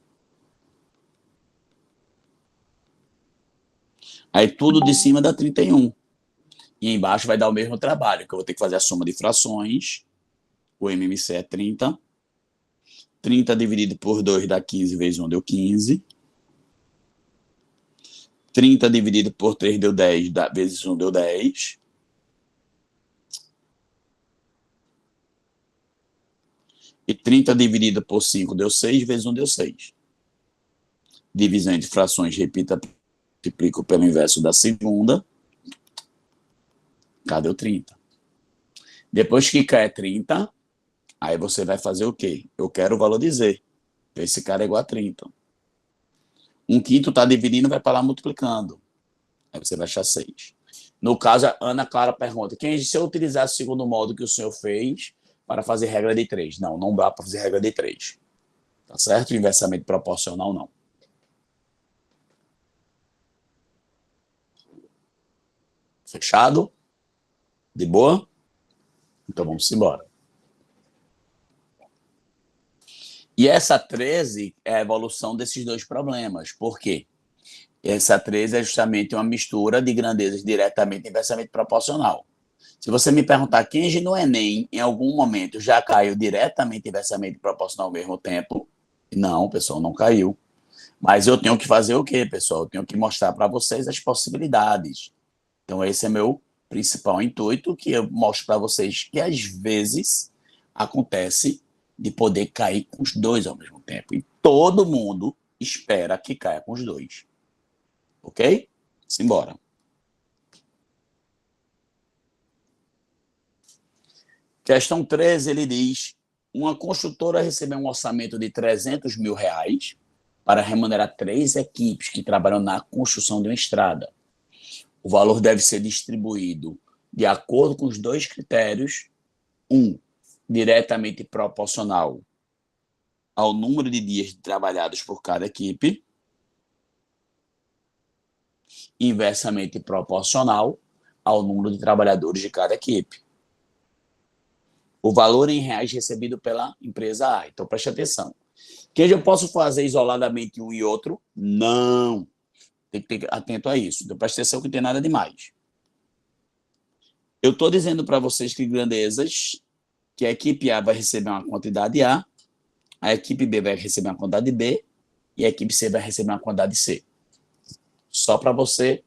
Aí tudo de cima dá 31. E embaixo vai dar o mesmo trabalho, que eu vou ter que fazer a soma de frações. O MMC é 30. 30 dividido por 2 dá 15 vezes 1 deu 15. 30 dividido por 3 deu 10, vezes 1 deu 10. E 30 dividido por 5 deu 6, vezes 1 deu 6. Divisão entre frações, repita, multiplico pelo inverso da segunda. K deu 30. Depois que K é 30, aí você vai fazer o quê? Eu quero o valor de Z. Esse cara é igual a 30. 1/5 está dividindo, vai para lá multiplicando. Aí você vai achar 6. No caso, a Ana Clara pergunta, se eu utilizasse o segundo modo que o senhor fez para fazer regra de 3? Não, não dá para fazer regra de 3. Tá certo? Inversamente proporcional, não. Fechado? De boa? Então vamos embora. E essa 13 é a evolução desses dois problemas. Por quê? Essa 13 é justamente uma mistura de grandezas diretamente e inversamente proporcional. Se você me perguntar quem no Enem, em algum momento, já caiu diretamente e inversamente proporcional ao mesmo tempo, não, pessoal, não caiu. Mas eu tenho que fazer o quê, pessoal? Eu tenho que mostrar para vocês as possibilidades. Então, esse é meu principal intuito, que eu mostro para vocês que, às vezes, acontece de poder cair com os dois ao mesmo tempo. E todo mundo espera que caia com os dois. Ok? Simbora. Questão 13, ele diz, uma construtora recebeu um orçamento de R$300 mil para remunerar 3 equipes que trabalham na construção de uma estrada. O valor deve ser distribuído de acordo com os dois critérios. Diretamente proporcional ao número de dias trabalhados por cada equipe. Inversamente proporcional ao número de trabalhadores de cada equipe. O valor em reais recebido pela empresa A. Então, preste atenção. Que eu posso fazer isoladamente um e outro? Não. Tem que ter atento a isso. Então, preste atenção que não tem nada demais. Eu estou dizendo para vocês que grandezas, que a equipe A vai receber uma quantidade a equipe B vai receber uma quantidade B e a equipe C vai receber uma quantidade C. Só para você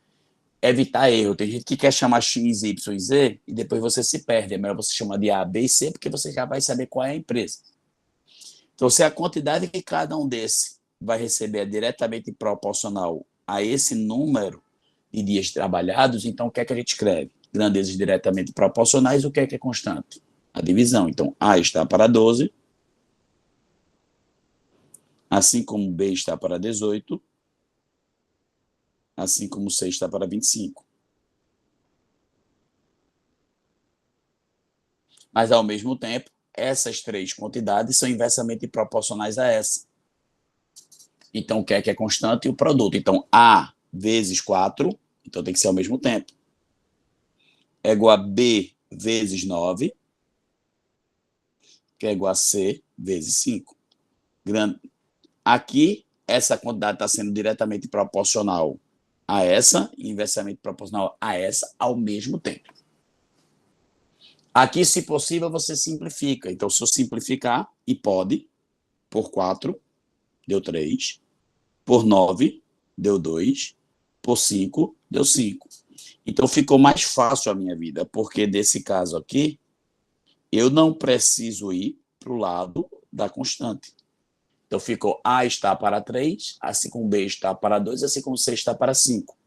evitar erro. Tem gente que quer chamar X, Y e Z e depois você se perde. É melhor você chamar de A, B e C, porque você já vai saber qual é a empresa. Então, se a quantidade que cada um desse vai receber é diretamente proporcional a esse número de dias trabalhados, então o que é que a gente escreve? Grandezas diretamente proporcionais, o que é constante? A divisão. Então, A está para 12, assim como B está para 18, assim como C está para 25. Mas, ao mesmo tempo, essas três quantidades são inversamente proporcionais a essa. Então, o que é constante? O produto. Então, A vezes 4, então tem que ser ao mesmo tempo, é igual a B vezes 9, que é igual a C vezes 5. Aqui, essa quantidade está sendo diretamente proporcional a essa e inversamente proporcional a essa ao mesmo tempo. Aqui, se possível, você simplifica. Então, se eu simplificar, e pode, por 4, deu 3, por 9, deu 2, por 5, deu 5. Então, ficou mais fácil a minha vida, porque nesse caso aqui, eu não preciso ir para o lado da constante. Então, ficou A está para 3, assim como B está para 2, assim como C está para 5.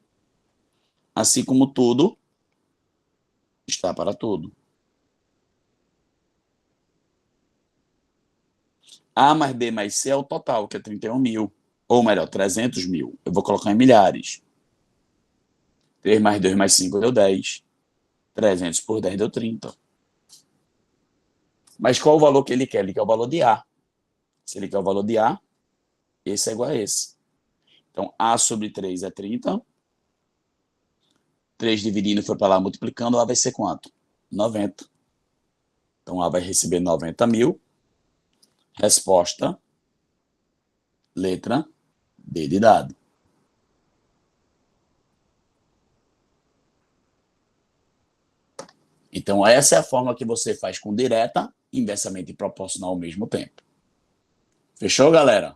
Assim como tudo está para tudo. A mais B mais C é o total, que é 31 mil. Ou melhor, 300 mil. Eu vou colocar em milhares. 3 mais 2 mais 5 deu 10. 300 por 10 deu 30. Mas qual o valor que ele quer? Ele quer o valor de A. Se ele quer o valor de A, esse é igual a esse. Então, A sobre 3 é 30. 3 dividindo foi para lá multiplicando, A vai ser quanto? 90. Então, A vai receber 90 mil. Resposta, letra D de dado. Então, essa é a forma que você faz com direta, inversamente proporcional ao mesmo tempo. Fechou, galera?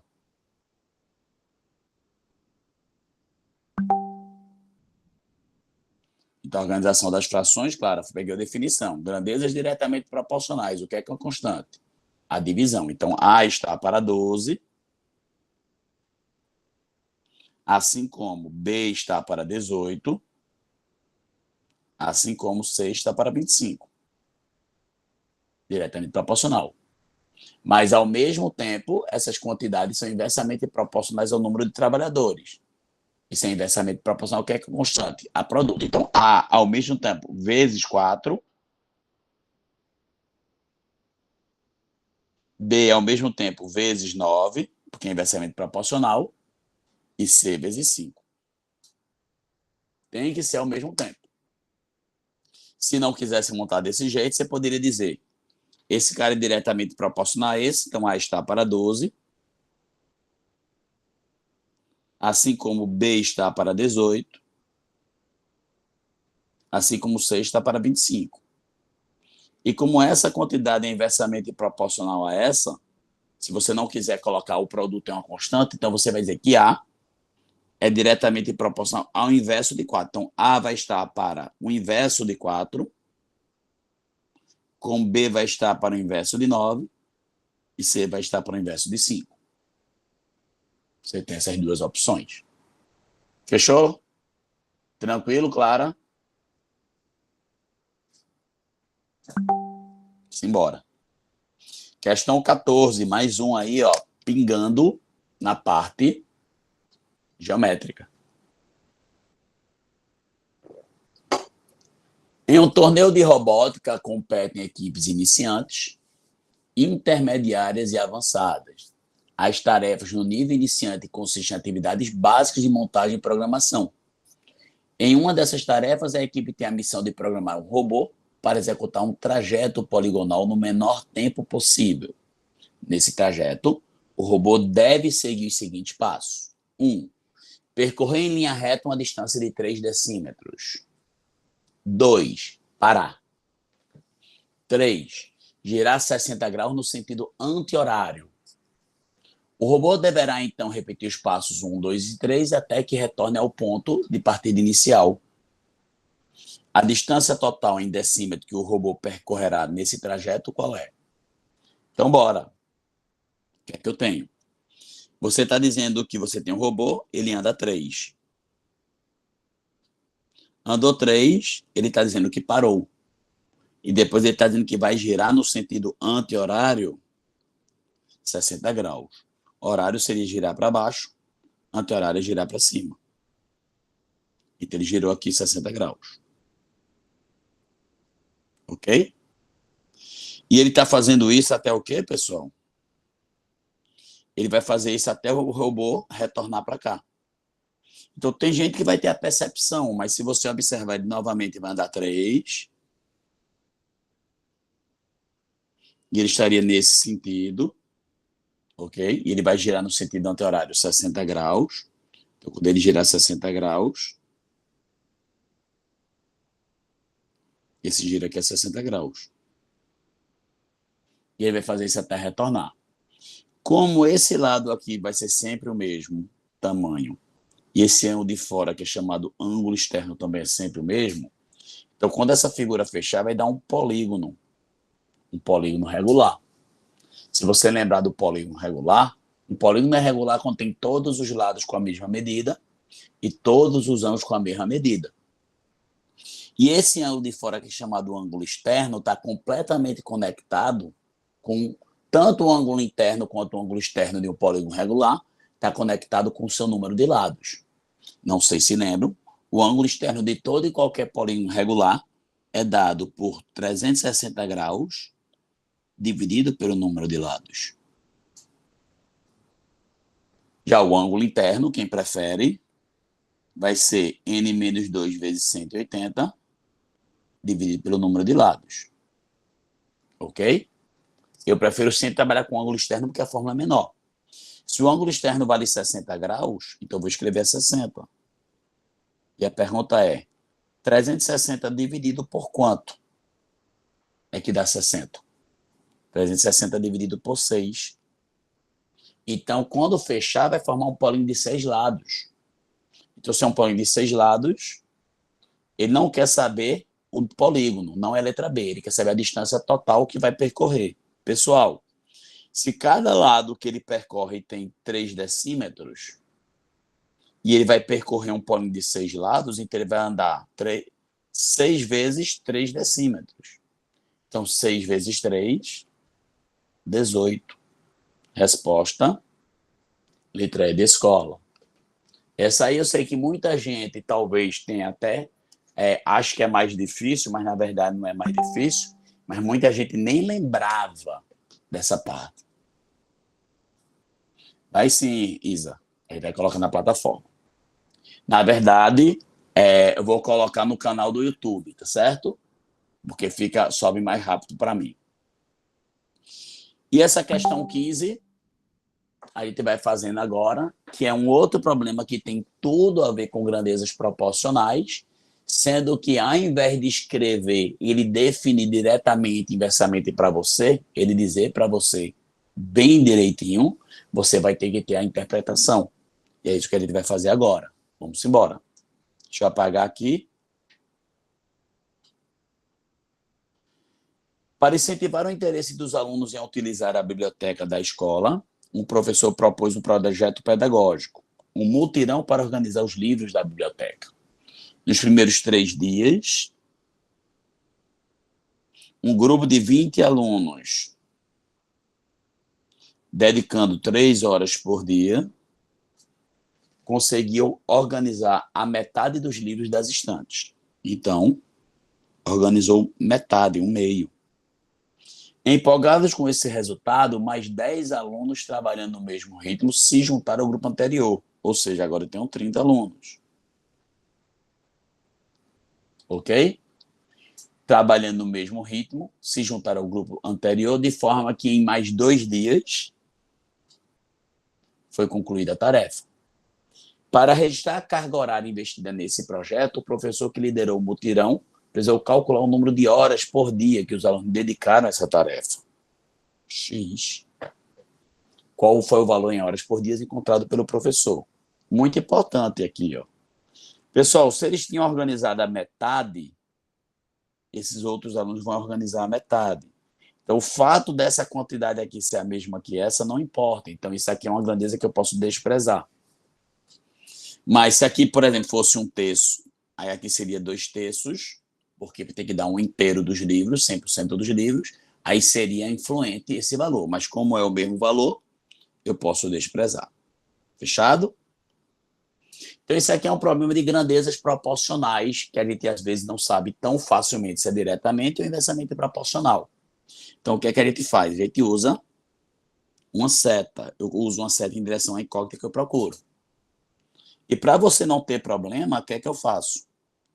Então, a organização das frações, claro, peguei a definição. Grandezas diretamente proporcionais. O que é uma constante? A divisão. Então, A está para 12, assim como B está para 18, assim como C está para 25. Diretamente proporcional. Mas, ao mesmo tempo, essas quantidades são inversamente proporcionais ao número de trabalhadores. Isso é inversamente proporcional ao que é constante? A produto. Então, A, ao mesmo tempo, vezes 4. B, ao mesmo tempo, vezes 9, porque é inversamente proporcional. E C vezes 5. Tem que ser ao mesmo tempo. Se não quisesse montar desse jeito, você poderia dizer: esse cara é diretamente proporcional a esse, então A está para 12, assim como B está para 18, assim como C está para 25. E como essa quantidade é inversamente proporcional a essa, se você não quiser colocar o produto em uma constante, então você vai dizer que A é diretamente proporcional ao inverso de 4. Então, A vai estar para o inverso de 4, com B vai estar para o inverso de 9, e C vai estar para o inverso de 5. Você tem essas duas opções. Fechou? Tranquilo, Clara? Simbora. Questão 14, mais um aí, ó, pingando na parte geométrica. Em um torneio de robótica, competem equipes iniciantes, intermediárias e avançadas. As tarefas no nível iniciante consistem em atividades básicas de montagem e programação. Em uma dessas tarefas, a equipe tem a missão de programar um robô para executar um trajeto poligonal no menor tempo possível. Nesse trajeto, o robô deve seguir os seguintes passos. 1. Percorrer em linha reta uma distância de 3 decímetros. 2. Parar. 3. Girar 60 graus no sentido anti-horário. O robô deverá, então, repetir os passos 1, 2 e 3 até que retorne ao ponto de partida inicial. A distância total em decímetro que o robô percorrerá nesse trajeto, qual é? Então, bora. O que é que eu tenho? Você está dizendo que você tem um robô, ele anda 3. Andou 3, ele está dizendo que parou. E depois ele está dizendo que vai girar no sentido anti-horário 60 graus. Horário seria girar para baixo, anti-horário é girar para cima. Então ele girou aqui 60 graus. Ok? E ele está fazendo isso até o quê, pessoal? Ele vai fazer isso até o robô retornar para cá. Então, tem gente que vai ter a percepção, mas se você observar ele novamente, vai andar 3, e ele estaria nesse sentido, ok? E ele vai girar no sentido anti-horário 60 graus. Então, quando ele girar 60 graus, esse giro aqui é 60 graus. E ele vai fazer isso até retornar. Como esse lado aqui vai ser sempre o mesmo tamanho, e esse ângulo de fora, que é chamado ângulo externo, também é sempre o mesmo, então quando essa figura fechar, vai dar um polígono regular. Se você lembrar do polígono regular, um polígono é regular quando tem todos os lados com a mesma medida e todos os ângulos com a mesma medida. E esse ângulo de fora, que é chamado ângulo externo, está completamente conectado com tanto o ângulo interno quanto o ângulo externo de um polígono regular, está conectado com o seu número de lados. Não sei se lembram, o ângulo externo de todo e qualquer polígono regular é dado por 360 graus dividido pelo número de lados. Já o ângulo interno, quem prefere, vai ser n menos 2 vezes 180 dividido pelo número de lados. Ok? Eu prefiro sempre trabalhar com o ângulo externo porque a fórmula é menor. Se o ângulo externo vale 60 graus, então eu vou escrever 60. E a pergunta é, 360 dividido por quanto é que dá 60? 360 dividido por 6. Então, quando fechar, vai formar um polígono de 6 lados. Então, se é um polígono de 6 lados, ele não quer saber o polígono, não é a letra B, ele quer saber a distância total que vai percorrer. Pessoal, se cada lado que ele percorre tem 3 decímetros, e ele vai percorrer um polígono de 6 lados, então ele vai andar 6 vezes 3 decímetros. Então, 6 vezes 3, 18. Resposta, letra E de escola. Essa aí eu sei que muita gente talvez tenha até, acho que é mais difícil, mas na verdade não é mais difícil, mas muita gente nem lembrava dessa parte. Vai sim, Isa. Ele vai colocar na plataforma. Na verdade, eu vou colocar no canal do YouTube, tá certo? Porque sobe mais rápido para mim. E essa questão 15, a gente vai fazendo agora, que é um outro problema que tem tudo a ver com grandezas proporcionais, sendo que ao invés de escrever, ele definir diretamente, inversamente para você, ele dizer para você bem direitinho, você vai ter que ter a interpretação. E é isso que a gente vai fazer agora. Vamos embora. Deixa eu apagar aqui. Para incentivar o interesse dos alunos em utilizar a biblioteca da escola, um professor propôs um projeto pedagógico, um mutirão para organizar os livros da biblioteca. Nos primeiros 3 dias, um grupo de 20 alunos, dedicando 3 horas por dia, conseguiu organizar a metade dos livros das estantes. Então, organizou metade, um meio. Empolgados com esse resultado, mais 10 alunos trabalhando no mesmo ritmo se juntaram ao grupo anterior. Ou seja, agora eu tenho 30 alunos. Ok? Trabalhando no mesmo ritmo, se juntaram ao grupo anterior, de forma que em mais 2 dias foi concluída a tarefa. Para registrar a carga horária investida nesse projeto, o professor que liderou o mutirão precisou calcular o número de horas por dia que os alunos dedicaram a essa tarefa. X. Qual foi o valor em horas por dia encontrado pelo professor? Muito importante aqui, ó. Pessoal, se eles tinham organizado a metade, esses outros alunos vão organizar a metade. Então, o fato dessa quantidade aqui ser a mesma que essa não importa. Então, isso aqui é uma grandeza que eu posso desprezar. Mas se aqui, por exemplo, fosse 1 terço, aí aqui seria 2 terços, porque tem que dar um inteiro dos livros, 100% dos livros, aí seria influente esse valor. Mas como é o mesmo valor, eu posso desprezar. Fechado? Então, isso aqui é um problema de grandezas proporcionais, que a gente às vezes não sabe tão facilmente se é diretamente ou inversamente proporcional. Então, o que é que a gente faz? A gente usa uma seta. Eu uso uma seta em direção à incógnita que eu procuro. E para você não ter problema, o que é que eu faço?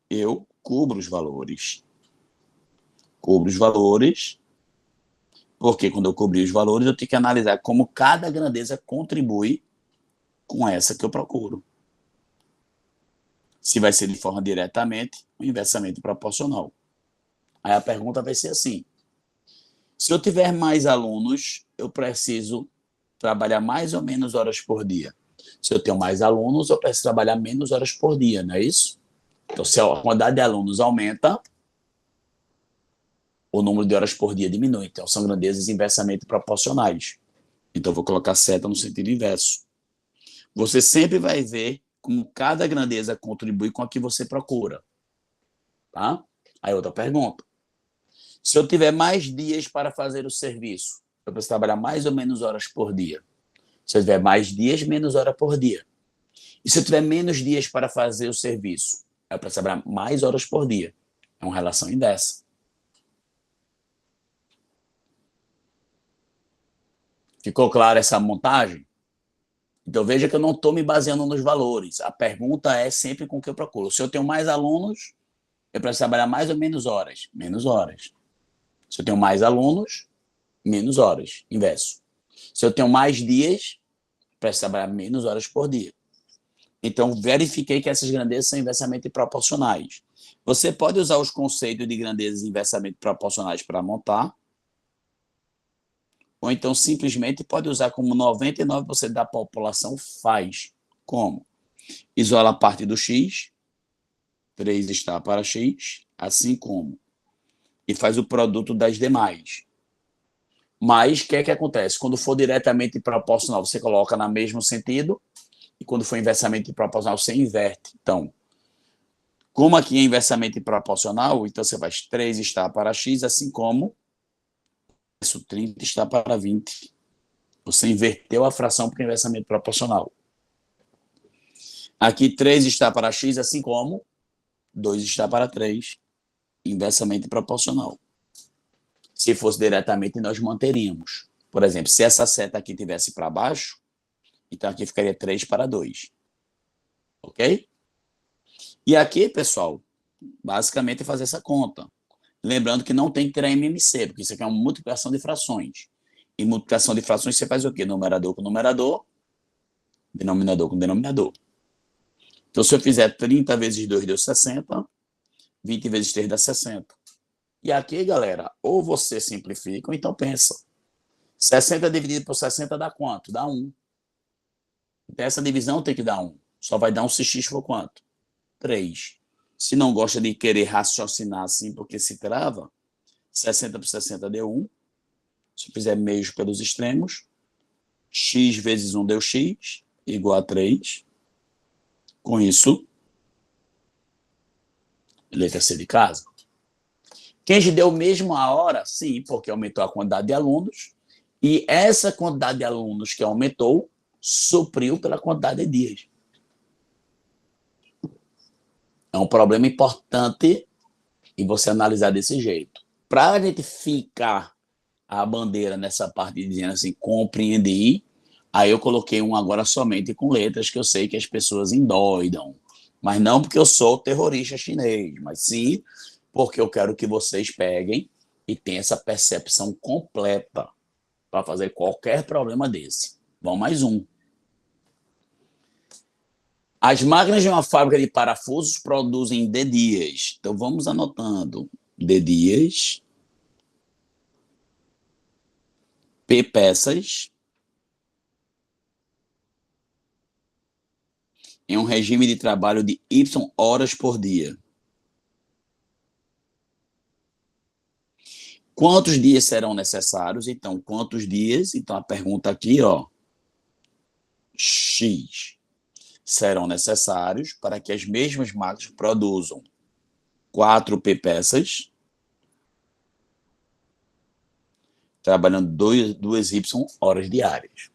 Eu cubro os valores. Cubro os valores, porque quando eu cobrir os valores, eu tenho que analisar como cada grandeza contribui com essa que eu procuro. Se vai ser de forma diretamente ou inversamente proporcional. Aí a pergunta vai ser assim: se eu tiver mais alunos, eu preciso trabalhar mais ou menos horas por dia. Se eu tenho mais alunos, eu preciso trabalhar menos horas por dia, não é isso? Então, se a quantidade de alunos aumenta, o número de horas por dia diminui. Então, são grandezas inversamente proporcionais. Então, eu vou colocar seta no sentido inverso. Você sempre vai ver como cada grandeza contribui com a que você procura. Tá? Aí, outra pergunta. Se eu tiver mais dias para fazer o serviço, eu preciso trabalhar mais ou menos horas por dia. Se eu tiver mais dias, menos horas por dia. E se eu tiver menos dias para fazer o serviço, eu preciso trabalhar mais horas por dia. É uma relação inversa. Ficou clara essa montagem? Então veja que eu não estou me baseando nos valores. A pergunta é sempre com o que eu procuro. Se eu tenho mais alunos, eu preciso trabalhar mais ou menos horas? Menos horas. Se eu tenho mais alunos, menos horas. Inverso. Se eu tenho mais dias, preciso trabalhar menos horas por dia. Então, verifiquei que essas grandezas são inversamente proporcionais. Você pode usar os conceitos de grandezas inversamente proporcionais para montar, ou então simplesmente pode usar como 99% da população faz. Como? Isola a parte do x, 3 está para x, assim como. E faz o produto das demais. Mas o que é que acontece? Quando for diretamente proporcional, você coloca no mesmo sentido, e quando for inversamente proporcional, você inverte. Então, como aqui é inversamente proporcional, então você faz 3 está para x, assim como isso 30 está para 20. Você inverteu a fração para o inversamente proporcional. Aqui 3 está para x, assim como 2 está para 3, inversamente proporcional. Se fosse diretamente, nós manteríamos. Por exemplo, se essa seta aqui tivesse para baixo, então aqui ficaria 3 para 2. Ok? E aqui, pessoal, basicamente é fazer essa conta. Lembrando que não tem que ter a MMC, porque isso aqui é uma multiplicação de frações. E multiplicação de frações você faz o quê? Numerador com numerador, denominador com denominador. Então, se eu fizer 30 vezes 2 deu 60, 20 vezes 3 dá 60. E aqui, galera, ou você simplifica, ou então pensa. 60 dividido por 60 dá quanto? Dá 1. Então, essa divisão tem que dar 1. Só vai dar um se x for quanto? 3. Se não gosta de querer raciocinar assim, porque se trava, 60 por 60 deu 1. Se eu fizer meios pelos extremos, x vezes 1 deu x, igual a 3. Com isso, letra C de casa. Kenji deu mesmo a hora? Sim, porque aumentou a quantidade de alunos. E essa quantidade de alunos que aumentou, supriu pela quantidade de dias. É um problema importante e você analisar desse jeito. Para a gente ficar a bandeira nessa parte dizendo assim, compreendi, aí eu coloquei um agora somente com letras que eu sei que as pessoas endoidam. Mas não porque eu sou terrorista chinês, mas sim porque eu quero que vocês peguem e tenham essa percepção completa para fazer qualquer problema desse. Vamos mais um. As máquinas de uma fábrica de parafusos produzem D-dias. Então, vamos anotando. D-dias, P-peças, em um regime de trabalho de Y horas por dia. Quantos dias serão necessários? Então, quantos dias? Então, a pergunta aqui, ó, X serão necessários para que as mesmas máquinas produzam 4 P-peças, trabalhando 2 Y horas diárias.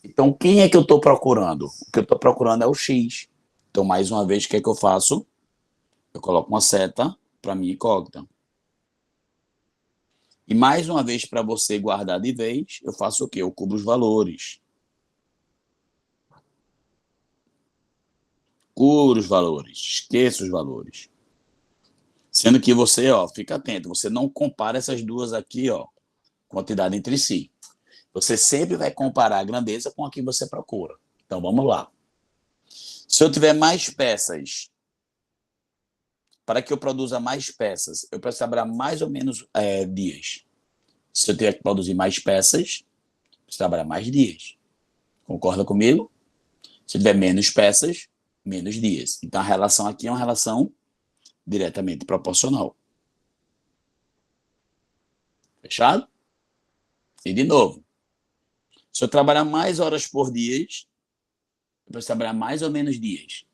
Então, quem é que eu estou procurando? O que eu estou procurando é o X. Então, mais uma vez, o que é que eu faço? Eu coloco uma seta para minha incógnita. E mais uma vez, para você guardar de vez, eu faço o quê? Eu cubro os valores. Cubro os valores, esqueço os valores. Sendo que você, ó, fica atento, você não compara essas duas aqui, ó, quantidade entre si. Você sempre vai comparar a grandeza com a que você procura. Então, vamos lá. Se eu tiver mais peças, para que eu produza mais peças, eu preciso trabalhar mais ou menos dias. Se eu tiver que produzir mais peças, eu preciso trabalhar mais dias. Concorda comigo? Se tiver menos peças, menos dias. Então, a relação aqui é uma relação diretamente proporcional. Fechado? E, de novo, se eu trabalhar mais horas por dia, eu preciso trabalhar mais ou menos dias?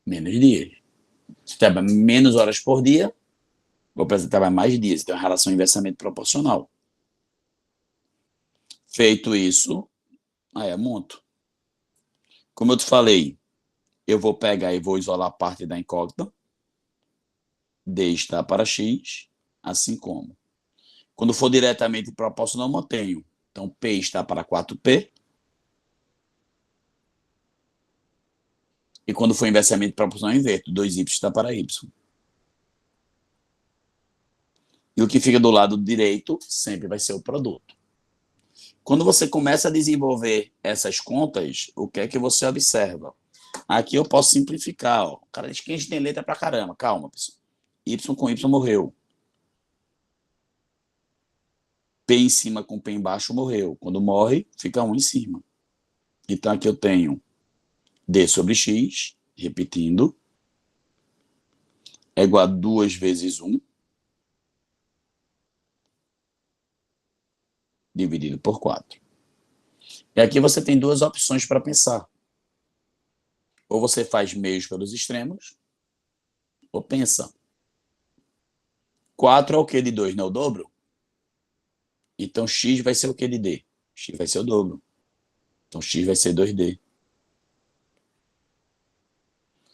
Menos dias. Se eu trabalhar menos horas por dia, vou precisar trabalhar mais dias. Então, é uma relação inversamente proporcional. Feito isso, aí é monto. Como eu te falei, eu vou pegar e vou isolar a parte da incógnita. D está para X, assim como. Quando for diretamente proporcional, eu mantenho. Então, P está para 4P. E quando for inversamente proporcional, eu inverto. 2Y está para Y. E o que fica do lado direito sempre vai ser o produto. Quando você começa a desenvolver essas contas, o que é que você observa? Aqui eu posso simplificar. Ó. O cara diz que a gente tem letra pra caramba. Calma, pessoal. Y com Y morreu. P em cima com P embaixo morreu. Quando morre, fica 1 em cima. Então aqui eu tenho D sobre X, repetindo, é igual a 2 vezes 1, dividido por 4. E aqui você tem duas opções para pensar. Ou você faz meios pelos extremos, ou pensa. 4 é o que de 2, não é o dobro? Então X vai ser o que de D? X vai ser o dobro. Então X vai ser 2D.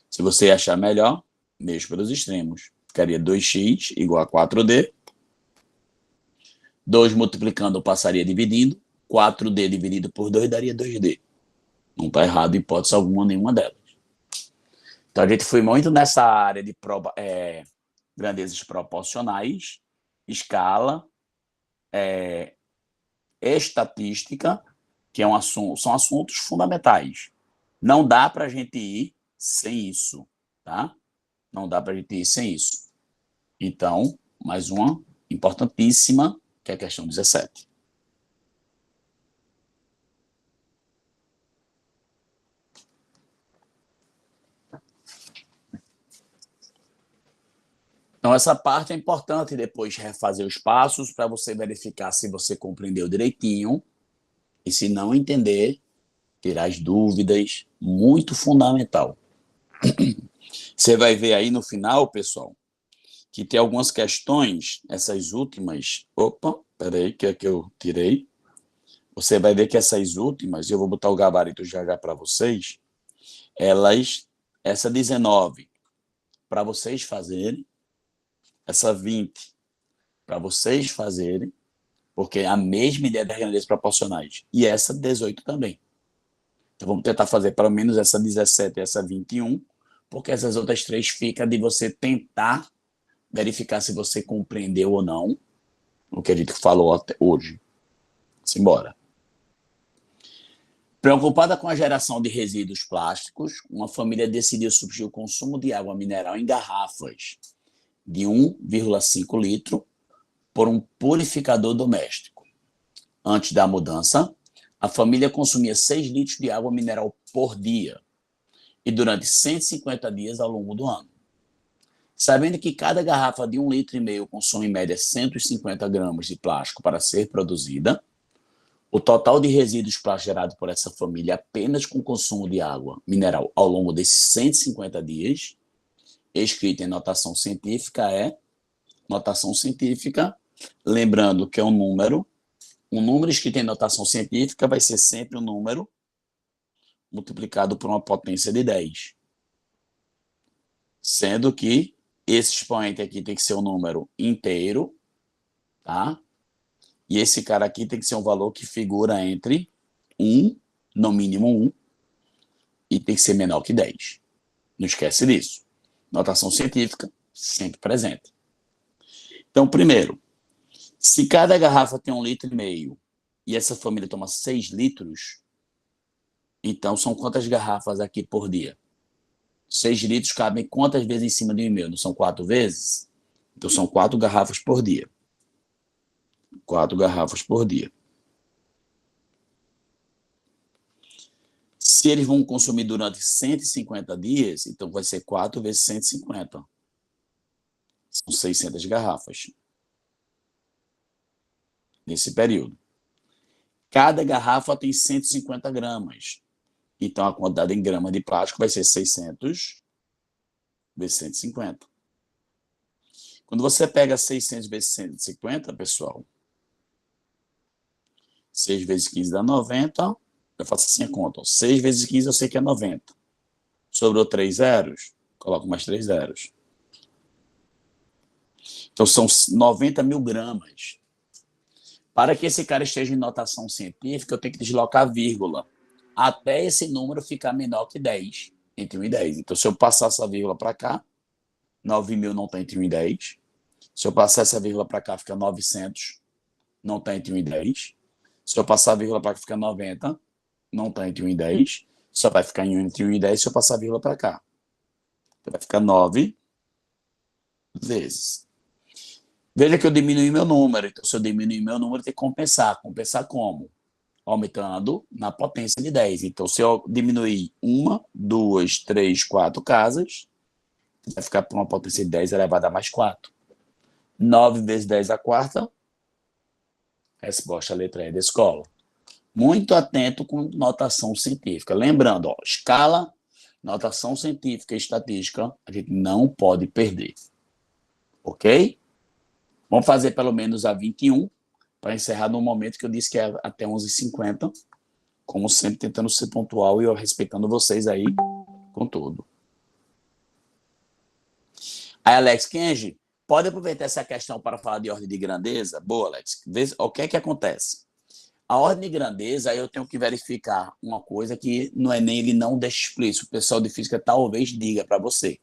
Se você achar melhor, meios pelos extremos. Ficaria 2x igual a 4D. 2 multiplicando passaria dividindo. 4D dividido por 2 daria 2D. Não está errado hipótese alguma, nenhuma delas. Então a gente foi muito nessa área de grandezas proporcionais, escala, estatística, que é são assuntos fundamentais. Não dá para a gente ir sem isso, tá? Não dá para a gente ir sem isso. Então, mais uma importantíssima, que é a questão 17. Então, essa parte é importante depois refazer os passos para você verificar se você compreendeu direitinho e se não entender, tirar as dúvidas, muito fundamental. Você vai ver aí no final, pessoal, que tem algumas questões, essas últimas... Opa, peraí, que é que eu tirei. Você vai ver que essas últimas, eu vou botar o gabarito já para vocês, essa 19, para vocês fazerem, essa 20, para vocês fazerem, porque é a mesma ideia das grandezas proporcionais, e essa 18 também. Então, vamos tentar fazer pelo menos essa 17 e essa 21, porque essas outras três ficam de você tentar verificar se você compreendeu ou não o que a gente falou até hoje. Simbora. Preocupada com a geração de resíduos plásticos, uma família decidiu substituir o consumo de água mineral em garrafas de 1,5 litro por um purificador doméstico. Antes da mudança, a família consumia 6 litros de água mineral por dia e durante 150 dias ao longo do ano. Sabendo que cada garrafa de 1,5 litro consome em média 150 gramas de plástico para ser produzida, o total de resíduos plásticos gerado por essa família apenas com o consumo de água mineral ao longo desses 150 dias, escrito em notação científica, notação científica, lembrando que é um número escrito em notação científica vai ser sempre um número multiplicado por uma potência de 10. Sendo que esse expoente aqui tem que ser um número inteiro, tá? E esse cara aqui tem que ser um valor que figura entre 1, no mínimo 1, e tem que ser menor que 10. Não esquece disso. Notação científica, sempre presente. Então, primeiro, se cada garrafa tem 1,5 litro e essa família toma 6 litros, então são quantas garrafas aqui por dia? 6 litros cabem quantas vezes em cima de 1,5? Não são 4 vezes? Então são 4 garrafas por dia. 4 garrafas por dia. Se eles vão consumir durante 150 dias, então vai ser 4 vezes 150. São 600 garrafas. Nesse período. Cada garrafa tem 150 gramas. Então, a quantidade em grama de plástico vai ser 600 vezes 150. Quando você pega 600 vezes 150, pessoal, 6 vezes 15 dá 90. Eu faço assim a conta. 6 vezes 15 eu sei que é 90. Sobrou 3 zeros, coloco mais 3 zeros. Então, são 90 mil gramas. Para que esse cara esteja em notação científica, eu tenho que deslocar a vírgula até esse número ficar menor que 10, entre 1 e 10. Então, se eu passar essa vírgula para cá, 9.000 não está entre 1 e 10. Se eu passar essa vírgula para cá, fica 900, não está entre 1 e 10. Se eu passar a vírgula para cá, fica 90, não está entre 1 e 10. Só vai ficar entre 1 e 10 se eu passar a vírgula para cá. Então, vai ficar 9 vezes. Veja que eu diminui meu número. Então, se eu diminuir meu número, tem que compensar. Compensar como? Aumentando na potência de 10. Então, se eu diminuir 1, 2, 3, 4 casas, vai ficar por uma potência de 10 elevada a mais 4. 9 vezes 10 a quarta. Resposta, a letra E da escola. Muito atento com notação científica. Lembrando, escala, notação científica e estatística, a gente não pode perder. Ok? Vamos fazer pelo menos a 21, para encerrar no momento que eu disse que é até 11h50, como sempre tentando ser pontual e eu respeitando vocês aí com tudo. Aí, Alex Kenji, pode aproveitar essa questão para falar de ordem de grandeza? Boa, Alex. O que é que acontece? A ordem de grandeza, aí eu tenho que verificar uma coisa que no Enem ele não deixa explícito. O pessoal de física talvez diga para você.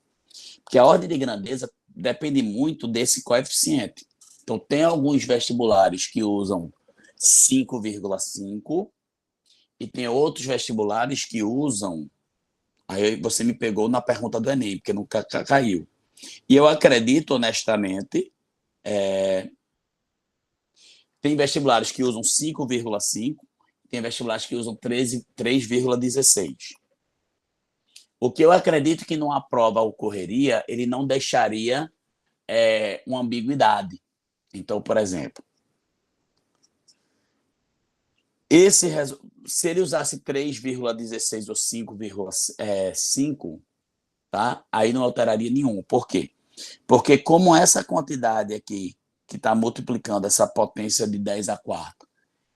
Porque a ordem de grandeza depende muito desse coeficiente. Então, tem alguns vestibulares que usam 5,5 e tem outros vestibulares que usam... Aí você me pegou na pergunta do Enem, porque nunca caiu. E eu acredito, honestamente, tem vestibulares que usam 5,5, tem vestibulares que usam 3,16. O que eu acredito que numa prova ocorreria, ele não deixaria uma ambiguidade. Então, por exemplo, se ele usasse 3,16 ou 5,5, tá? Aí não alteraria nenhum. Por quê? Porque como essa quantidade aqui, que está multiplicando essa potência de 10 a quarta,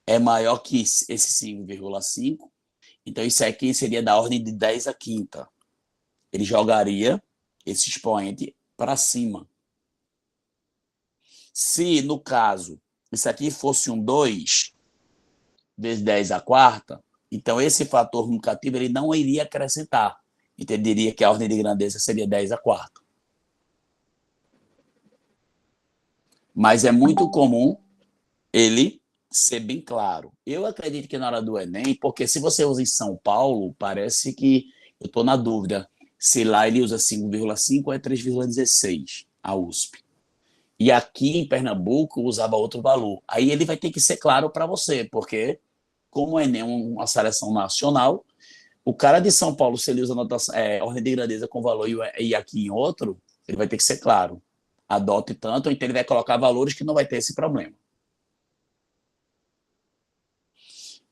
é maior que esse 5,5, então isso aqui seria da ordem de 10 a quinta. Ele jogaria esse expoente para cima. Se, no caso, isso aqui fosse um 2 vezes 10 a quarta, então esse fator multiplicativo ele não iria acrescentar. Então, ele diria que a ordem de grandeza seria 10 a quarta. Mas é muito comum ele ser bem claro. Eu acredito que na hora do Enem, porque se você usa em São Paulo, parece que eu estou na dúvida se lá ele usa 5,5 ou é 3,16, a USP. E aqui em Pernambuco usava outro valor. Aí ele vai ter que ser claro para você, porque como o Enem é uma seleção nacional, o cara de São Paulo, se ele usa notação, ordem de grandeza com valor e aqui em outro, ele vai ter que ser claro. Adote tanto, então ele vai colocar valores que não vai ter esse problema.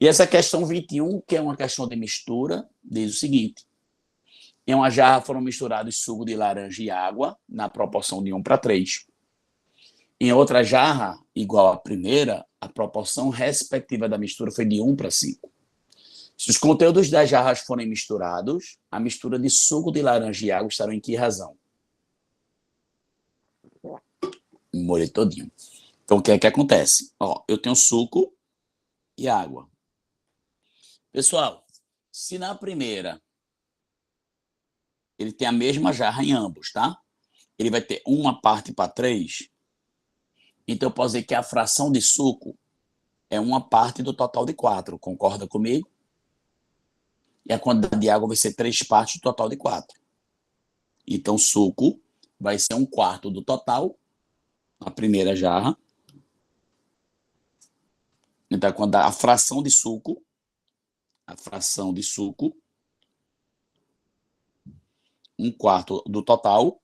E essa questão 21, que é uma questão de mistura, diz o seguinte: em uma jarra foram misturados suco de laranja e água, na proporção de 1 para 3. Em outra jarra, igual à primeira, a proporção respectiva da mistura foi de 1 para 5. Se os conteúdos das jarras forem misturados, a mistura de suco de laranja e água estará em que razão? Molhei todinho. Então, o que é que acontece? Ó, eu tenho suco e água. Pessoal, se na primeira ele tem a mesma jarra em ambos, tá? Ele vai ter uma parte para 3. Então, eu posso dizer que a fração de suco é uma parte do total de 4. Concorda comigo? E a quantidade de água vai ser 3 partes do total de 4. Então, suco vai ser 1/4 do total, a primeira jarra. Então, quando a fração de suco, 1/4 do total,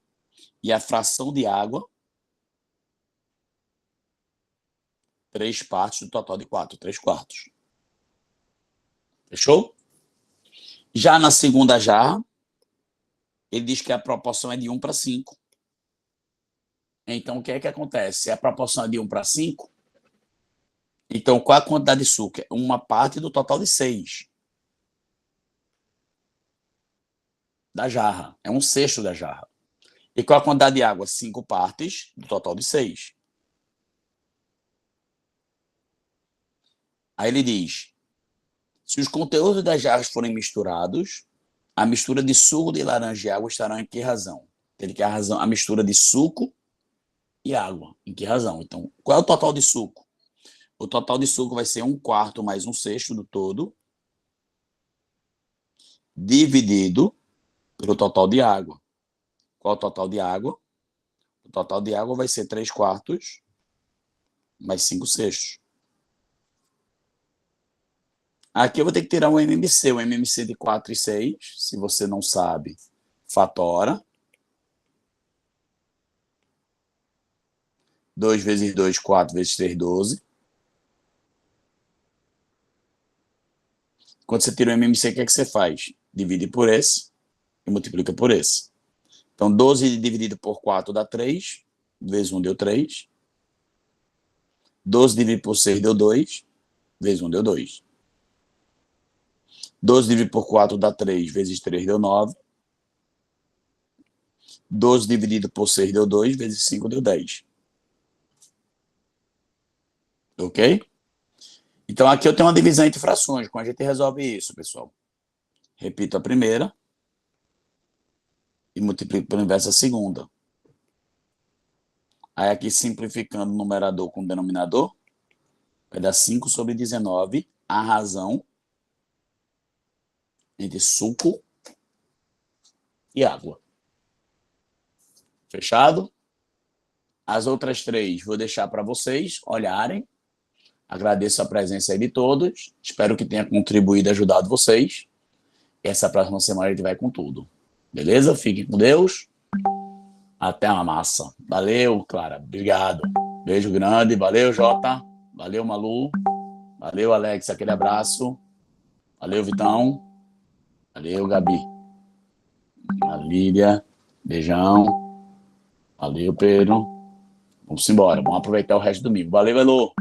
e a fração de água, 3 partes do total de 4, 3/4. Fechou? Já na segunda jarra, ele diz que a proporção é de 1/5. Então, o que é que acontece? Se a proporção é de 1/5, então qual a quantidade de suco? É uma parte do total de 6 da jarra. É 1/6 da jarra. E qual a quantidade de água? 5 partes do total de 6. Aí ele diz, se os conteúdos das jarras forem misturados, a mistura de suco de laranja e água estará em que razão? Ele quer a mistura de suco e água. Em que razão? Então, qual é o total de suco? O total de suco vai ser 1/4 mais 1/6 do todo, dividido pelo total de água. Qual é o total de água? O total de água vai ser 3/4 mais 5/6. Aqui eu vou ter que tirar um MMC. O MMC de 4 e 6, se você não sabe, fatora. 2 vezes 2, 4 vezes 3, 12. Quando você tira o MMC, o que é que você faz? Divide por esse e multiplica por esse. Então, 12 dividido por 4 dá 3, vezes 1 deu 3. 12 dividido por 6 deu 2, vezes 1 deu 2. 12 dividido por 4 dá 3, vezes 3 deu 9. 12 dividido por 6 deu 2, vezes 5 deu 10. Ok? Então, aqui eu tenho uma divisão entre frações. Como a gente resolve isso, pessoal? Repito a primeira e multiplico pelo inverso a segunda. Aí aqui, simplificando o numerador com o denominador, vai dar 5 sobre 19, a razão entre suco e água. Fechado? As outras 3 vou deixar para vocês olharem. Agradeço a presença aí de todos. Espero que tenha contribuído e ajudado vocês. Essa próxima semana a gente vai com tudo. Beleza? Fiquem com Deus. Até a massa. Valeu, Clara. Obrigado. Beijo grande. Valeu, Jota. Valeu, Malu. Valeu, Alex. Aquele abraço. Valeu, Vitão. Valeu, Gabi. A Lídia. Beijão. Valeu, Pedro. Vamos embora. Vamos aproveitar o resto do domingo. Valeu, Elô.